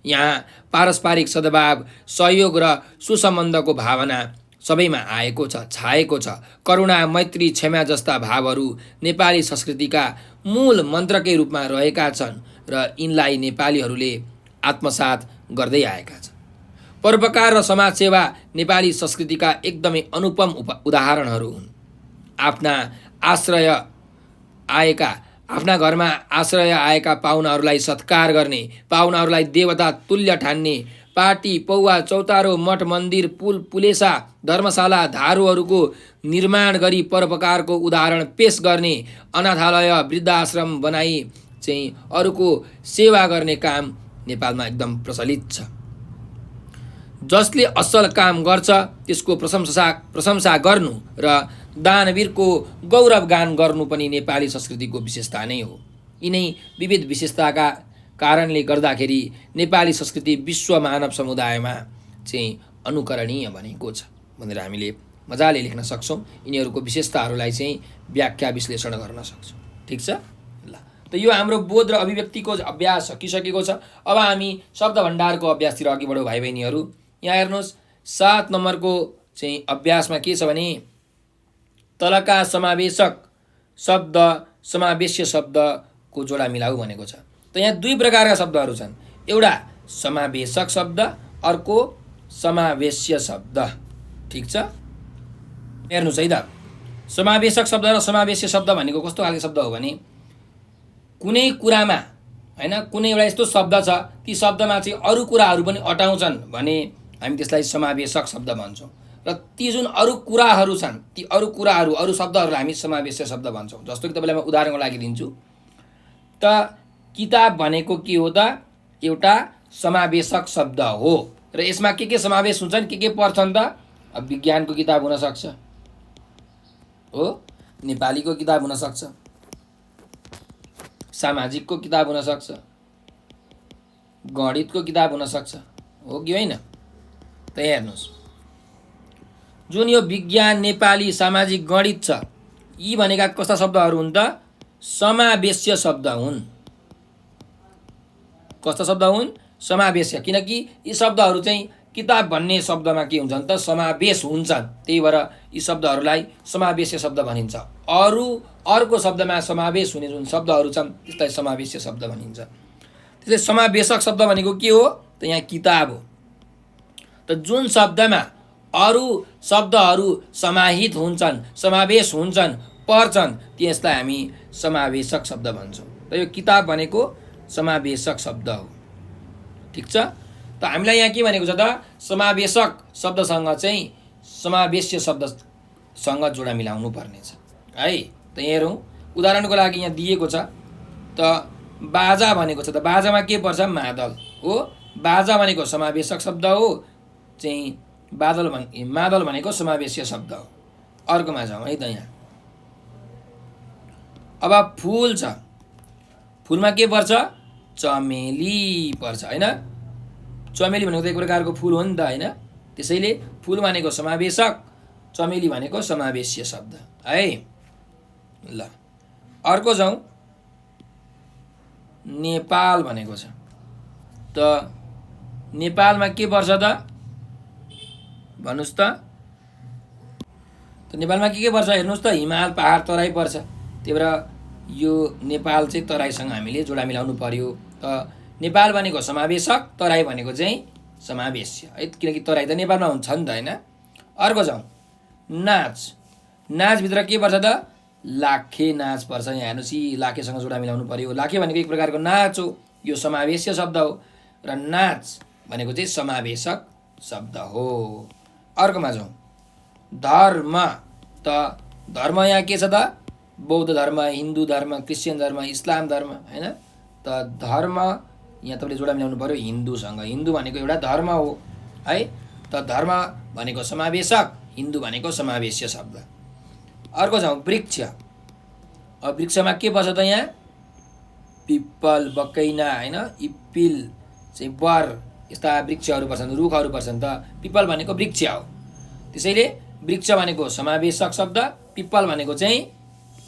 यहाँ पारस्परिक सद्भाव, सहयोग र सुसम्बन्धको भावना सबैमा आएको छ, छाएको छ। करुणा, मैत्री, क्षमा जस्ता भावहरू नेपाली संस्कृतिका मूल मन्त्रकै रूपमा रहेका छन् र यिनलाई नेपालीहरूले आत्मसात गर्दै आएका छन्। परोपकार र समाजसेवा नेपाली संस्कृतिका एकदमै अनुपम उदाहरणहरू हुन्। आफ्ना घरमा आश्रय आएका पाहुनाहरूलाई सत्कार गर्ने, पाहुनाहरूलाई देवता तुल्य ठान्ने, पार्टी, पौवा, चौतारो, मठ, मन्दिर, पुल, पुलेसा, धर्मशाला, धारूहरूको निर्माण गरी परोपकारको उदाहरण पेश गर्ने, अनाथालय, वृद्धाश्रम बनाई चाहिँ अरूको सेवा गर्ने काम नेपालमा एकदम प्रचलित छ। जसले असल काम गर्छ त्यसको प्रशंसा गर्नु र दानवीरको गौरवगान गर्नु पनि नेपाली संस्कृतिको विशेषता नै हो। यिनै विविध विशेषताका कारणले गर्दाखेरि नेपाली संस्कृति विश्व मानव समुदायमा चाहिँ अनुकरणीय बनेको छ भनेर हामीले मजाले लेख्न सक्छौँ। यिनीहरूको विशेषताहरूलाई चाहिँ व्याख्या विश्लेषण गर्न सक्छौँ। ठिक छ ल, त यो हाम्रो बोध र अभिव्यक्तिको अभ्यास सकिसकेको छ। अब हामी शब्द भण्डारको अभ्यासतिर अघि बढौँ भाइ बहिनीहरू। यहाँ हेर्नुहोस् 7 नम्बरको चाहिँ अभ्यासमा के छ भने तलका समावेशक शब्द समावेश्य शब्दको जोडा मिलाऊ भनेको छ। त यहाँ 2 प्रकारका शब्दहरू छन्, एउटा समावेशक शब्द, अर्को समावेश्य शब्द। ठिक छ, हेर्नुहोस् है त, समावेशक शब्द र समावेश्य शब्द भनेको कस्तो खालको शब्द हो भने कुनै कुरामा हैन कुनै एउटा यस्तो शब्द छ ती शब्दमा चाहिँ अरू कुराहरू पनि अटाउँछन् भने हामी त्यसलाई समावेशक शब्द भन्छौँ र ती जुन अरू कुराहरू छन् ती अरू कुराहरू अरू शब्दहरूलाई हामी समावेश्य शब्द भन्छौँ। जस्तो कि तपाईँलाई म उदाहरणको लागि दिन्छु त किताब भनेको के हो त एउटा समावेशक शब्द हो र यसमा के समावेश हुन्छन् के पर्छन् त अब विज्ञानको किताब हुन सक्छ हो, नेपालीको किताब हुन सक्छ, सामाजिकको किताब हुन सक्छ, गणितको किताब हुन सक्छ, हो कि होइन। त हेर्नुहोस् जुन यो विज्ञान, नेपाली, सामाजिक, गणित छ यी भनेका कस्ता शब्दहरू हुन् त समावेश्य शब्द हुन्। कस्ता शब्द हुन्? समावेश्य। किनकि यी शब्दहरू चाहिँ किताब भन्ने शब्दमा के हुन्छन् त समावेश हुन्छन्, त्यही भएर यी शब्दहरूलाई समावेश्य शब्द भनिन्छ। अर्को शब्दमा समावेश हुने जुन शब्दहरू छन् त्यसलाई समावेश्य शब्द भनिन्छ। त्यसले समावेशक शब्द भनेको के हो त यहाँ किताब हो। त जुन शब्दमा अरू शब्दहरू समाहित हुन्छन्, समावेश हुन्छन्, पर्छन् त्यसलाई हामी समावेशक शब्द भन्छौँ। त यो किताब भनेको समावेशक शब्द हो। ठिक छ, त हामीलाई यहाँ के भनेको छ त समावेशक शब्दसँग चाहिँ समावेश्य शब्दसँग जोडा मिलाउनु पर्नेछ है। त यहाँ हेरौँ उदाहरणको लागि यहाँ दिएको छ त बाजा भनेको छ, त बाजामा के पर्छ? मादल हो। बाजा भनेको समावेशक शब्द हो, चाहिँ मादल भनेको समावेश्य शब्द हो। अर्कोमा जाउँ है त यहाँ। अब फुल छ, फुलमा के पर्छ? चमेली पर्छ हैन। चमेली भनेको त एक प्रकारको फुल हो नि त हैन। त्यसैले फुल भनेको समावेशक, चमेली भनेको समावेश्य शब्द है। ल अर्को जाउँ, नेपाल भनेको छ, त नेपालमा के पर्छ त भन्नुस् त नेपालमा के पर्छ हेर्नुस् त हिमाल, पहाड, तराई पर्छ। त्यही भएर यो नेपाल चाहिँ तराईसँग हामीले जोडा मिलाउनु पर्यो। त नेपाल भनेको समावेशक, तराई भनेको चाहिँ समावेश्य है, किनकि तराई त नेपालमा हुन्छ नि त हैन। अर्को जाउँ, नाच। नाचभित्र के पर्छ त लाखे नाच पर्छ। यहाँ हेर्नुहोस् यी लाखेसँग जोडा मिलाउनु पर्यो। लाखे भनेको एक प्रकारको नाच हो, यो समावेश्य शब्द हो र नाच भनेको चाहिँ समावेशक शब्द हो। अर्कोमा जाउँ, धर्म। त धर्म यहाँ के छ त बौद्ध धर्म, हिन्दू धर्म, क्रिस्चियन धर्म, इस्लाम धर्म हैन। त धर्म यहाँ तपाईँले जोडा मिलाउनु पर्यो हिन्दूसँग। हिन्दू भनेको एउटा धर्म हो है। त धर्म भनेको समावेशक, हिन्दू भनेको समावेश्य शब्द। अर्को जाउँ, वृक्ष। अब वृक्षमा के पर्छ त यहाँ? पिप्पल, बकैना हैन, इप्पिल चाहिँ बर यस्ता वृक्षहरू पर्छन्, रुखहरू पर्छन्। त पिप्पल भनेको वृक्ष हो। त्यसैले वृक्ष भनेको समावेशक शब्द, पिप्पल भनेको चाहिँ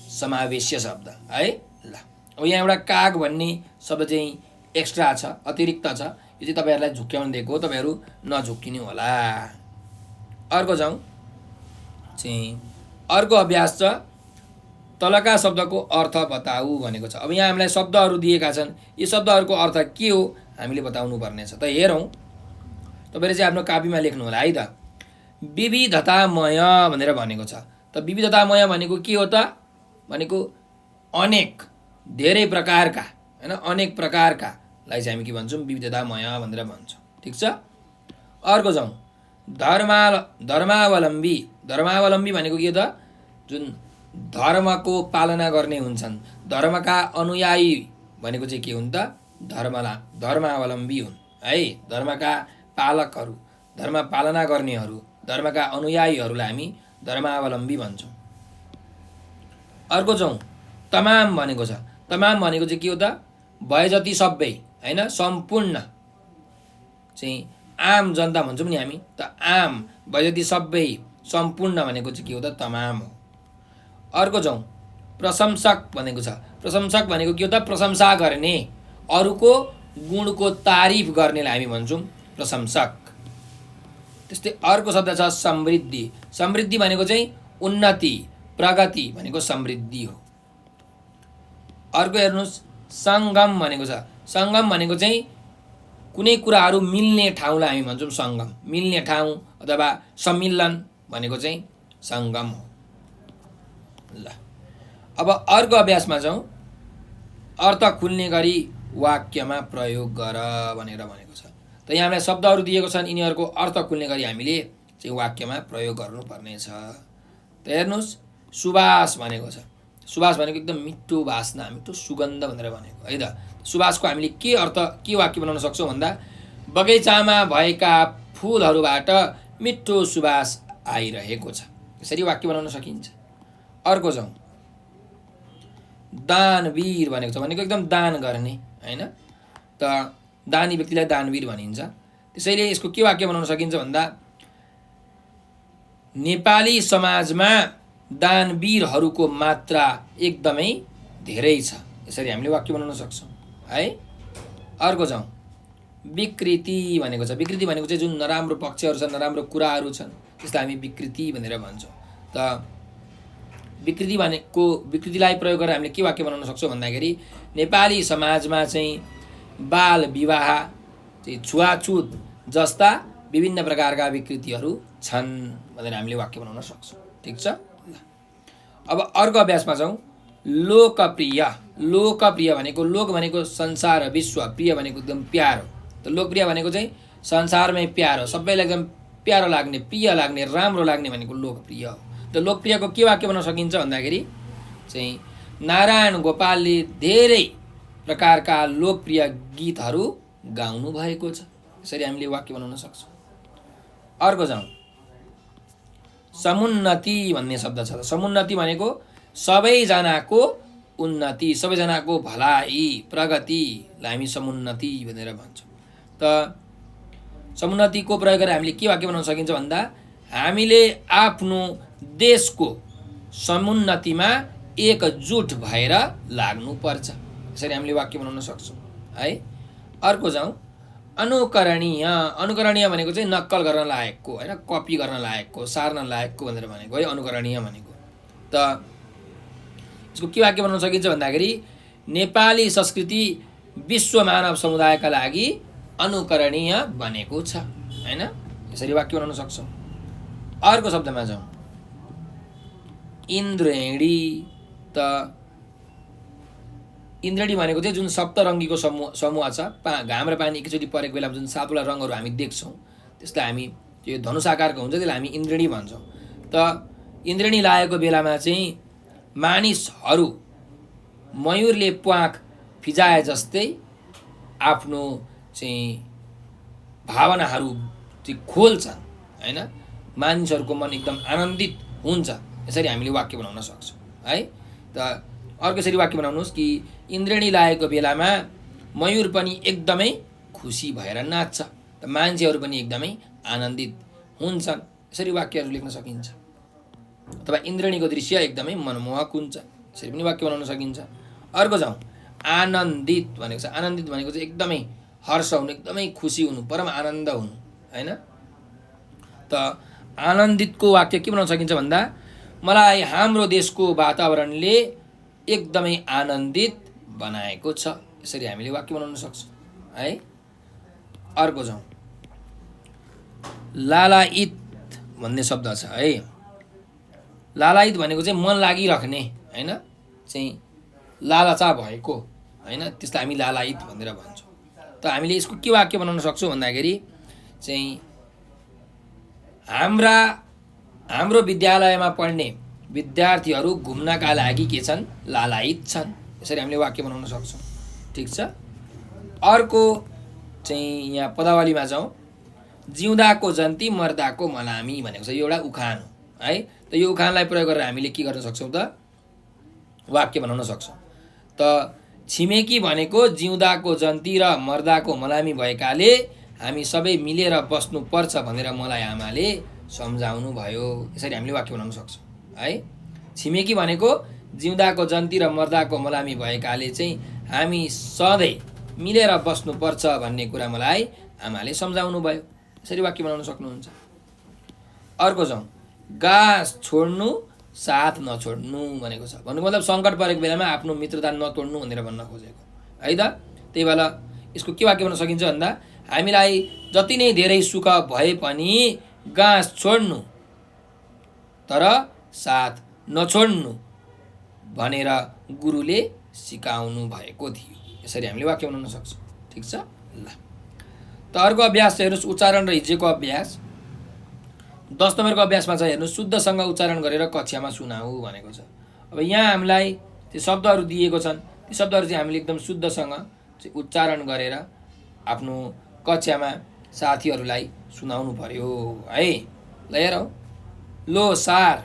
समावेश्य शब्द है। ल अब यहाँ एउटा काग भन्ने शब्द चाहिँ एक्स्ट्रा छ, अतिरिक्त छ। यो चाहिँ तपाईँहरूलाई झुक्क्याउनु दिएको हो, तपाईँहरू नझुक्किनु होला। अर्को जाउँ चाहिँ अर्को अभ्यास छ तलका शब्दको अर्थ बताऊ भनेको छ। अब यहाँ हामीलाई शब्दहरू दिएका छन्, यी शब्दहरूको अर्थ के हो हामीले बताउनु पर्नेछ। त हेरौँ, तपाईँले चाहिँ आफ्नो कापीमा लेख्नु होला है त। विविधतामय भनेर भनेको छ। त विविधतामय भनेको के हो त भनेको अनेक, धेरै प्रकारका, हैन, अनेक प्रकारकालाई चाहिँ हामी के भन्छौँ विविधतामय भनेर भन्छौँ। ठिक छ। अर्को जाउँ धर्मावलम्बी। धर्मावलम्बी भनेको के हो त, जुन धर्मको पालना गर्ने हुन्छन्, धर्मका अनुयायी भनेको चाहिँ के हुन् त धर्मावलम्बी हुन् है। धर्मका पालकहरू, धर्म पालना गर्नेहरू, धर्मका अनुयायीहरूलाई हामी धर्मावलम्बी भन्छौँ। अर्को जाउँ तमाम भनेको छ। तमाम भनेको चाहिँ के हो त भए जति सबै, हैन, सम्पूर्ण चाहिँ आम जनता भन्छौँ नि हामी, त आम भए जति सबै सम्पूर्ण भनेको चाहिँ के हो त तमाम हो। अर्को जाउँ प्रशंसक भनेको छ। प्रशंसक भनेको के हो त प्रशंसा गर्ने, अरूको गुणको तारिफ गर्नेलाई हामी भन्छौँ प्रशंसक। त्यस्तै अर्को शब्द छ समृद्धि। समृद्धि भनेको चाहिँ उन्नति, प्रगति भनेको समृद्धि हो। अर्को हेर्नुहोस् सङ्गम भनेको छ। सङ्गम भनेको चाहिँ कुनै कुराहरू मिल्ने ठाउँलाई हामी भन्छौँ सङ्गम। मिल्ने ठाउँ अथवा सम्मिलन भनेको चाहिँ सङ्गम हो। ल अब अर्को अभ्यासमा जाउँ। अर्थ खुल्ने गरी वाक्यमा प्रयोग गर भनेर भनेको छ। त यहाँ हामीलाई शब्दहरू दिएको छन्, यिनीहरूको अर्थ खुल्ने गरी हामीले चाहिँ वाक्यमा प्रयोग गर्नुपर्नेछ। त हेर्नुहोस् सुवास भनेको छ। सुवास भनेको एकदम मिठो वासना, मिठो सुगन्ध भनेर भनेको है त। सुवासको हामीले के अर्थ, के वाक्य बनाउन सक्छौँ भन्दा बगैँचामा भएका फुलहरूबाट मिठो सुवास आइरहेको छ, यसरी वाक्य बनाउन सकिन्छ। अर्को जाउँ दानवीर भनेको छ। भनेको एकदम दान गर्ने, हैन, त दानी व्यक्तिलाई दानवीर भनिन्छ। त्यसैले यसको के वाक्य बनाउन सकिन्छ भन्दा नेपाली समाजमा दानवीरहरूको मात्रा एकदमै धेरै छ, यसरी हामीले वाक्य बनाउन सक्छौँ है। अर्को जाउँ विकृति भनेको छ। विकृति भनेको चाहिँ जुन नराम्रो पक्षहरू छन्, नराम्रो कुराहरू छन्, त्यसलाई हामी विकृति भनेर भन्छौँ। त विकृतिलाई प्रयोग गरेर हामीले के वाक्य बनाउन सक्छौँ भन्दाखेरि नेपाली समाजमा चाहिँ बाल विवाह चाहिँ छुवाछुत जस्ता विभिन्न प्रकारका विकृतिहरू छन् भनेर हामीले वाक्य बनाउन सक्छौँ। ठिक छ। अब अर्को अभ्यासमा जाउँ लोकप्रिय। लोकप्रिय भनेको लोक भनेको संसार, विश्व, प्रिय भनेको एकदम प्यारो। त लोकप्रिय भनेको चाहिँ संसारमै प्यारो, सबैलाई एकदम प्यारो लाग्ने, प्रिय लाग्ने, राम्रो लाग्ने भनेको लोकप्रिय हो। त लोकप्रियको के वाक्य बनाउन सकिन्छ भन्दाखेरि चाहिँ नारायण गोपालले धेरै प्रकारका लोकप्रिय गीतहरू गाउनु भएको छ, यसरी हामीले वाक्य बनाउन सक्छौँ। अर्को जाउँ समुन्नति भन्ने शब्द छ। समुन्नति भनेको सबैजनाको उन्नति, सबैजनाको भलाइ, प्रगतिलाई हामी समुन्नति भनेर भन्छौँ। त समुन्नतिको प्रयोग गरेर हामीले के वाक्य बनाउन सकिन्छ भन्दा हामीले आफ्नो देशको समुन्नतिमा एकजुट भएर लाग्नुपर्छ, यसरी हामीले वाक्य बनाउन सक्छौँ है। अर्को जाउँ अनुकरणीय। अनुकरणीय भनेको चाहिँ नक्कल गर्न लायकको, हैन, कपी गर्न लायकको, सार्न लायकको भनेर भनेको है अनुकरणीय भनेको। त यसको के वाक्य बनाउन सकिन्छ भन्दाखेरि नेपाली संस्कृति विश्व मानव समुदायका लागि अनुकरणीय बनेको छ, हैन, यसरी वाक्य बनाउन सक्छौँ। अर्को शब्दमा जाउँ इन्द्रेणी। त इन्द्रेणी भनेको चाहिँ जुन सप्तरङ्गीको समूह छ, घाम र पानी एकैचोटि परेको बेलामा जुन सातवटा रङहरू हामी देख्छौँ त्यसलाई हामी त्यो धनुष आकारको हुन्छ, त्यसलाई हामी इन्द्रेणी भन्छौँ। त इन्द्रेणी लागेको बेलामा चाहिँ मानिसहरू मयूरले प्वाँख फिजाए जस्तै आफ्नो चाहिँ भावनाहरू चाहिँ खोल्छन्, हैन, मानिसहरूको मन एकदम आनन्दित हुन्छ, यसरी हामीले वाक्य बनाउन सक्छौँ है। त अर्को यसरी वाक्य बनाउनुहोस् कि इन्द्रेणी लागेको बेलामा मयूर पनि एकदमै खुसी भएर नाच्छ, त मान्छेहरू पनि एकदमै आनन्दित हुन्छन्, यसरी वाक्यहरू लेख्न सकिन्छ। अथवा इन्द्रेणीको दृश्य एकदमै मनमोहक हुन्छ, यसरी पनि वाक्य बनाउन सकिन्छ। अर्को जाउँ आनन्दित भनेको छ। आनन्दित भनेको चाहिँ एकदमै हर्ष हुनु, एकदमै खुसी हुनु, परम आनन्द हुनु हैन। त आनन्दितको वाक्य के बनाउन सकिन्छ भन्दा मलाई हाम्रो देशको वातावरणले एकदमै आनन्दित बनाएको छ, यसरी हामीले वाक्य बनाउन सक्छौँ है। अर्को जाउँ, लालायित भन्ने शब्द छ है। लालायित भनेको चाहिँ मन लागिराख्ने हैन, चाहिँ लालचा भएको हैन, त्यसलाई हामी लालायित भनेर भन्छौँ। त हामीले यसको के वाक्य बनाउन सक्छौँ भन्दाखेरि चाहिँ हाम्रो विद्यालयमा पढ्ने विद्यार्थीहरू घुम्नका लागि के छन्, लालायित छन्, यसरी हामीले वाक्य बनाउन सक्छौँ। ठिक छ। अर्को चाहिँ यहाँ पदावलीमा जाउँ, जिउँदाको जन्ती मर्दाको मलामी भनेको छ, यो एउटा उखान हो है। त यो उखानलाई प्रयोग गरेर हामीले के गर्न सक्छौँ त, वाक्य बनाउन सक्छौँ। त छिमेकी भनेको जिउँदाको जन्ती र मर्दाको मलामी भएकाले हामी सबै मिलेर बस्नुपर्छ भनेर मलाई आमाले सम्झाउनु भयो, यसरी हामीले वाक्य बनाउन सक्छौँ है। छिमेकी भनेको जिउँदाको जन्ती र मर्दाको मलामी भएकाले चाहिँ हामी सधैँ मिलेर बस्नुपर्छ भन्ने कुरा मलाई आमाले सम्झाउनु भयो, यसरी वाक्य बनाउन सक्नुहुन्छ। अर्को जाउँ, गाँस छोड्नु साथ नछोड्नु भनेको छ। भन्नु मतलब सङ्कट परेको बेलामा आफ्नो मित्रता नतोड्नु भनेर भन्न खोजेको है त। त्यही भएर यसको के वाक्य बनाउन सकिन्छ भन्दा हामीलाई जति नै धेरै सुख भए पनि गाँस छोड्नु तर साथ नछोड्नु भनेर गुरुले सिकाउनु भएको थियो, यसरी हामीले वाक्य बनाउन सक्छौँ। ठिक छ ल। त अर्को अभ्यास चाहिँ हेर्नुहोस्, उच्चारण र हिज्जेको अभ्यास। 10 नम्बरको अभ्यासमा चाहिँ हेर्नुहोस्, शुद्धसँग उच्चारण गरेर कक्षामा सुनाऊ भनेको छ। अब यहाँ हामीलाई त्यो शब्दहरू दिएको छन्, ती शब्दहरू चाहिँ हामीले एकदम शुद्धसँग चाहिँ उच्चारण गरेर आफ्नो कक्षामा साथीहरूलाई सुनाउनु पर्यो है। ल हेरौँ, लोसार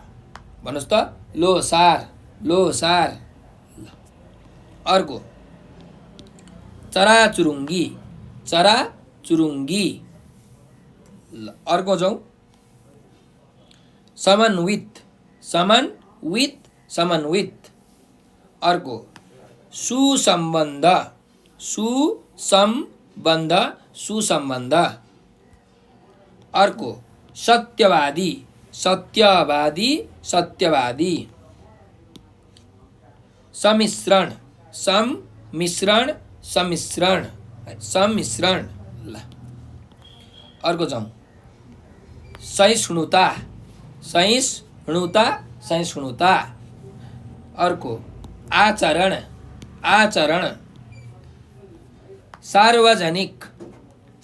भन्नुहोस् त, लोसार लोसार। अर्को चराचुरुङ्गी चराचुरुङ्गी। अर्को जाउँ, समन्वित समन्वित समन्वित। अर्को सुसम्बन्ध सुसम्बन्ध सुसम्बन्ध। अर्को सत्यवादी सत्यवादी सत्यवादी। सम्मिश्रण सम्मिश्रण सम्मिश्रण सम्मिश्रण। ल अर्को जाउँ, सहिष्णुता सहिष्णुता सहिष्णुता। अर्को आचरण आचरण। सार्वजनिक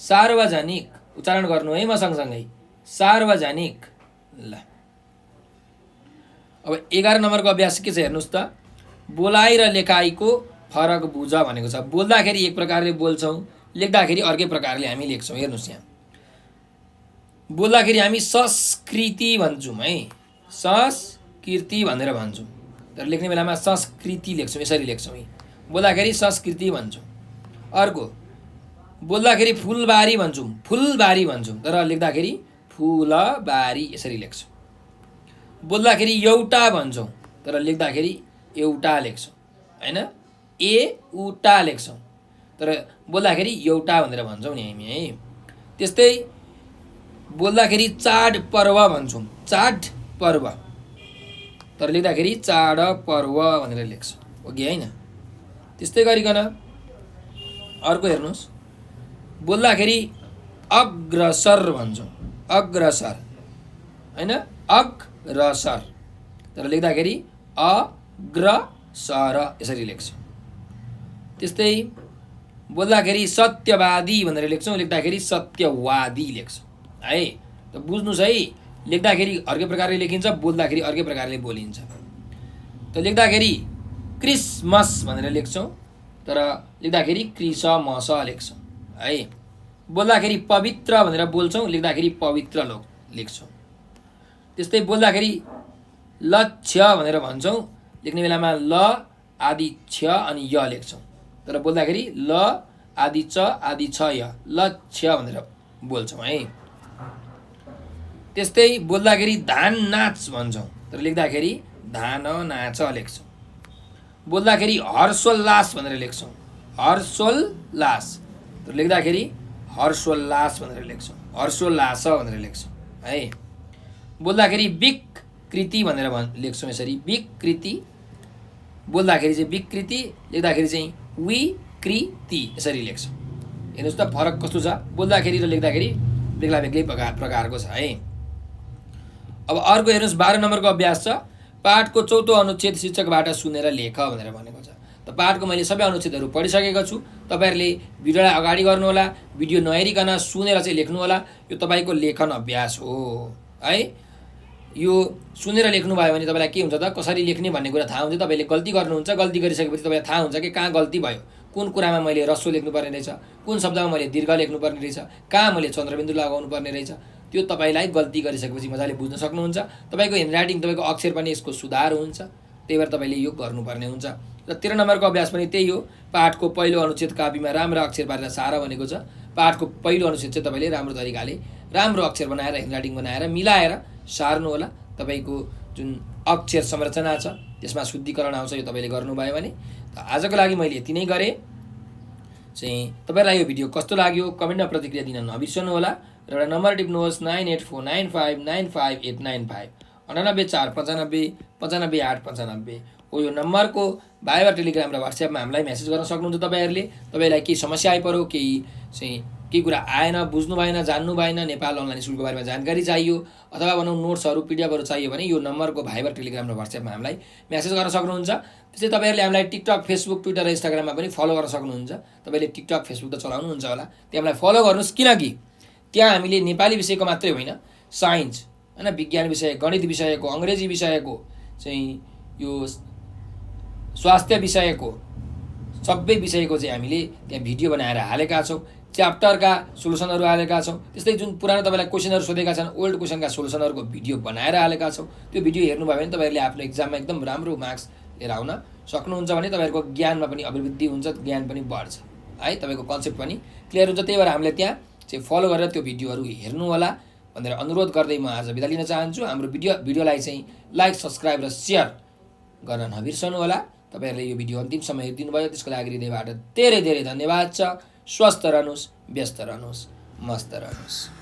सार्वजनिक, उच्चारण गर्नु है म सँगसँगै, सार्वजनिक। ल अब 11 नम्बरको अभ्यास के छ हेर्नुहोस् त, बोलाइ र लेखाइको फरक बुझ भनेको छ। बोल्दाखेरि एक प्रकारले बोल्छौँ, लेख्दाखेरि अर्कै प्रकारले हामी लेख्छौँ। हेर्नुहोस् यहाँ, बोल्दाखेरि हामी संस्कृति भन्छौँ है, संस्कृति भनेर भन्छौँ, तर लेख्ने बेलामा संस्कृति लेख्छौँ, यसरी लेख्छौँ है। बोल्दाखेरि संस्कृति भन्छौँ। अर्को बोल्दाखेरि फुलबारी भन्छौँ, फुलबारी भन्छौँ, तर लेख्दाखेरि फुलबारी यसरी लेख्छौँ। बोल्दाखेरि एउटा भन्छौँ, तर लेख्दाखेरि एउटा लेख्छौँ हैन, एउटा लेख्छौँ, तर बोल्दाखेरि एउटा भनेर भन्छौँ नि हामी है। त्यस्तै बोल्दाखेरि चाड पर्व भन्छौँ, चाड पर्व, तर लेख्दाखेरि चाड पर्व भनेर लेख्छौँ, हो कि होइन। त्यस्तै गरिकन अर्को हेर्नुहोस्, बोल्दाखेरि अग्रसर भन्छौँ, अग्रसर हैन, अग्रसर, तर लेख्दाखेरि अग्रसर यसरी लेख्छौँ। त्यस्तै बोल्दाखेरि सत्यवादी भनेर लेख्छौँ, लेख्दाखेरि सत्यवादी लेख्छौँ है। त बुझ्नुहोस् है, लेख्दाखेरि अर्कै प्रकारले लेखिन्छ, बोल्दाखेरि अर्कै प्रकारले बोलिन्छ। त लेख्दाखेरि क्रिसमस भनेर लेख्छौँ, तर लेख्दाखेरि क्रिसमस लेख्छौँ है। बोल्दाखेरि पवित्र भनेर बोल्छौँ, लेख्दाखेरि पवित्र लेख्छौँ। त्यस्तै बोल्दाखेरि लक्ष्य भनेर भन्छौँ, लेख्ने बेलामा ल आदि छ अनि य लेख्छौँ, तर बोल्दाखेरि ल आदि च आदि छ य, लक्ष्य भनेर बोल्छौँ है। त्यस्तै बोल्दाखेरि धान नाच भन्छौँ, तर लेख्दाखेरि धान नाच लेख्छौँ। बोल्दाखेरि हर्षोल्लास भनेर लेख्छौँ, हर्षोल्लास। लेख्दाखेरि हर्षोल्लास भनेर लेख्छौँ, हर्षोल्लास भनेर लेख्छौँ है। बोल्दाखेरि विकृति भनेर लेख्छौँ यसरी, विकृति। बोल्दाखेरि चाहिँ विकृति, लेख्दाखेरि चाहिँ विकृति यसरी लेख्छौँ। हेर्नुहोस् त फरक कस्तो छ, बोल्दाखेरि र लेख्दाखेरि बेग्ला बेग्लै प्रकारको छ है। अब अर्को हेर्नुहोस् 12 नम्बरको अभ्यास छ, पाठको चौथो अनुच्छेद शिक्षकबाट सुनेर लेख भनेर भनेको छ। त पाठको मैले सबै अनुच्छेदहरू पढिसकेको छु। तपाईँहरूले भिडियोलाई अगाडि गर्नुहोला, भिडियो नहेरिकन सुनेर चाहिँ लेख्नु होला। यो तपाईँको लेखन अभ्यास हो है। यो सुनेर लेख्नुभयो भने तपाईँलाई के हुन्छ त, कसरी लेख्ने भन्ने कुरा थाहा हुन्छ। तपाईँले गल्ती गर्नुहुन्छ, गल्ती गरिसकेपछि तपाईँलाई थाहा हुन्छ कि कहाँ गल्ती भयो, कुन कुरामा मैले ह्रस्व लेख्नुपर्ने रहेछ, कुन शब्दमा मैले दीर्घ लेख्नुपर्ने रहेछ, कहाँ मैले चन्द्रबिन्दु लगाउनु पर्ने रहेछ। त्यो तपाईँलाई गल्ती गरिसकेपछि मजाले बुझ्न सक्नुहुन्छ। तपाईँको ह्यान्डराइटिङ, तपाईँको अक्षर पनि यसको सुधार हुन्छ। त्यही भएर तपाईँले यो गर्नुपर्ने हुन्छ। र 13 नम्बरको अभ्यास पनि त्यही हो। पाठको पहिलो अनुच्छेद कापीमा राम्रा अक्षर पारेर सार भनेको छ। पाठको पहिलो अनुच्छेद चाहिँ तपाईँले राम्रो तरिकाले राम्रो अक्षर बनाएर ह्यान्डराइटिङ बनाएर मिलाएर सार्नु होला। तपाईँको जुन अक्षर संरचना छ त्यसमा शुद्धिकरण आउँछ। यो तपाईँले गर्नुभयो भने। आजको लागि मैले यति नै गरेँ चाहिँ। तपाईँलाई यो भिडियो कस्तो लाग्यो कमेन्टमा प्रतिक्रिया दिन नबिर्सनु होला। र एउटा नम्बर टिप्नुहोस् 9849595895 9845955895 हो यो नम्बरको भाइबर टेलिग्राम र व्हाट्सएपमा हामीलाई मेसेज गर्न सक्नुहुन्छ। तपाईँहरूले तपाईँलाई केही समस्या आइपर्यो, केही कुरा आएन, बुझ्नु भएन, जान्नु भएन, नेपाल अनलाइन स्कुलको बारेमा जानकारी चाहियो अथवा भनौँ नोट्सहरू पिडिएफहरू चाहियो भने यो नम्बरको भाइबर टेलिग्राम र व्हाट्सएपमा हामीलाई मेसेज गर्न सक्नुहुन्छ। त्यसै तपाईँहरूले हामीलाई टिकटक, फेसबुक, ट्विटर र इन्स्टाग्राममा पनि फलो गर्न सक्नुहुन्छ। तपाईँले टिकटक, फेसबुक त चलाउनुहुन्छ होला, त्यहाँ हामीलाई फलो गर्नुहोस्। किनकि त्यहाँ हामीले नेपाली विषयको मात्रै होइन, साइन्स होइन, विज्ञान विषय, गणित विषयको, अङ्ग्रेजी विषयको चाहिँ यो स्वास्थ्य विषयको सबै विषयको चाहिँ हामीले त्यहाँ भिडियो बनाएर हालेका छौँ। च्याप्टरका सोलुसनहरू हालेका छौँ। त्यस्तै जुन पुरानो तपाईँलाई क्वेसनहरू सोधेका छन्, ओल्ड क्वेसनका सोलुसनहरूको भिडियो बनाएर हालेका छौँ। त्यो भिडियो हेर्नुभयो भने तपाईँहरूले आफ्नो एक्जाममा एकदम राम्रो मार्क्स लिएर आउन सक्नुहुन्छ भने तपाईँहरूको ज्ञानमा पनि अभिवृद्धि हुन्छ, ज्ञान पनि बढ्छ है, तपाईँको कन्सेप्ट पनि क्लियर हुन्छ। त्यही भएर हामीले त्यहाँ चाहिँ फलो गरेर त्यो भिडियोहरू हेर्नु होला भनेर अनुरोध गर्दै म आज बिदा लिन चाहन्छु। हाम्रो भिडियोलाई चाहिँ लाइक, सब्सक्राइब र सेयर गर्न नबिर्सनु होला। तपाईँहरूले यो भिडियो अन्तिमसम्म हेरिदिनु भयो, त्यसको लागि हृदयबाट धेरै धेरै धन्यवाद छ। स्वस्थ रहनुहोस्, व्यस्त रहनुहोस्, मस्त रहनुहोस्।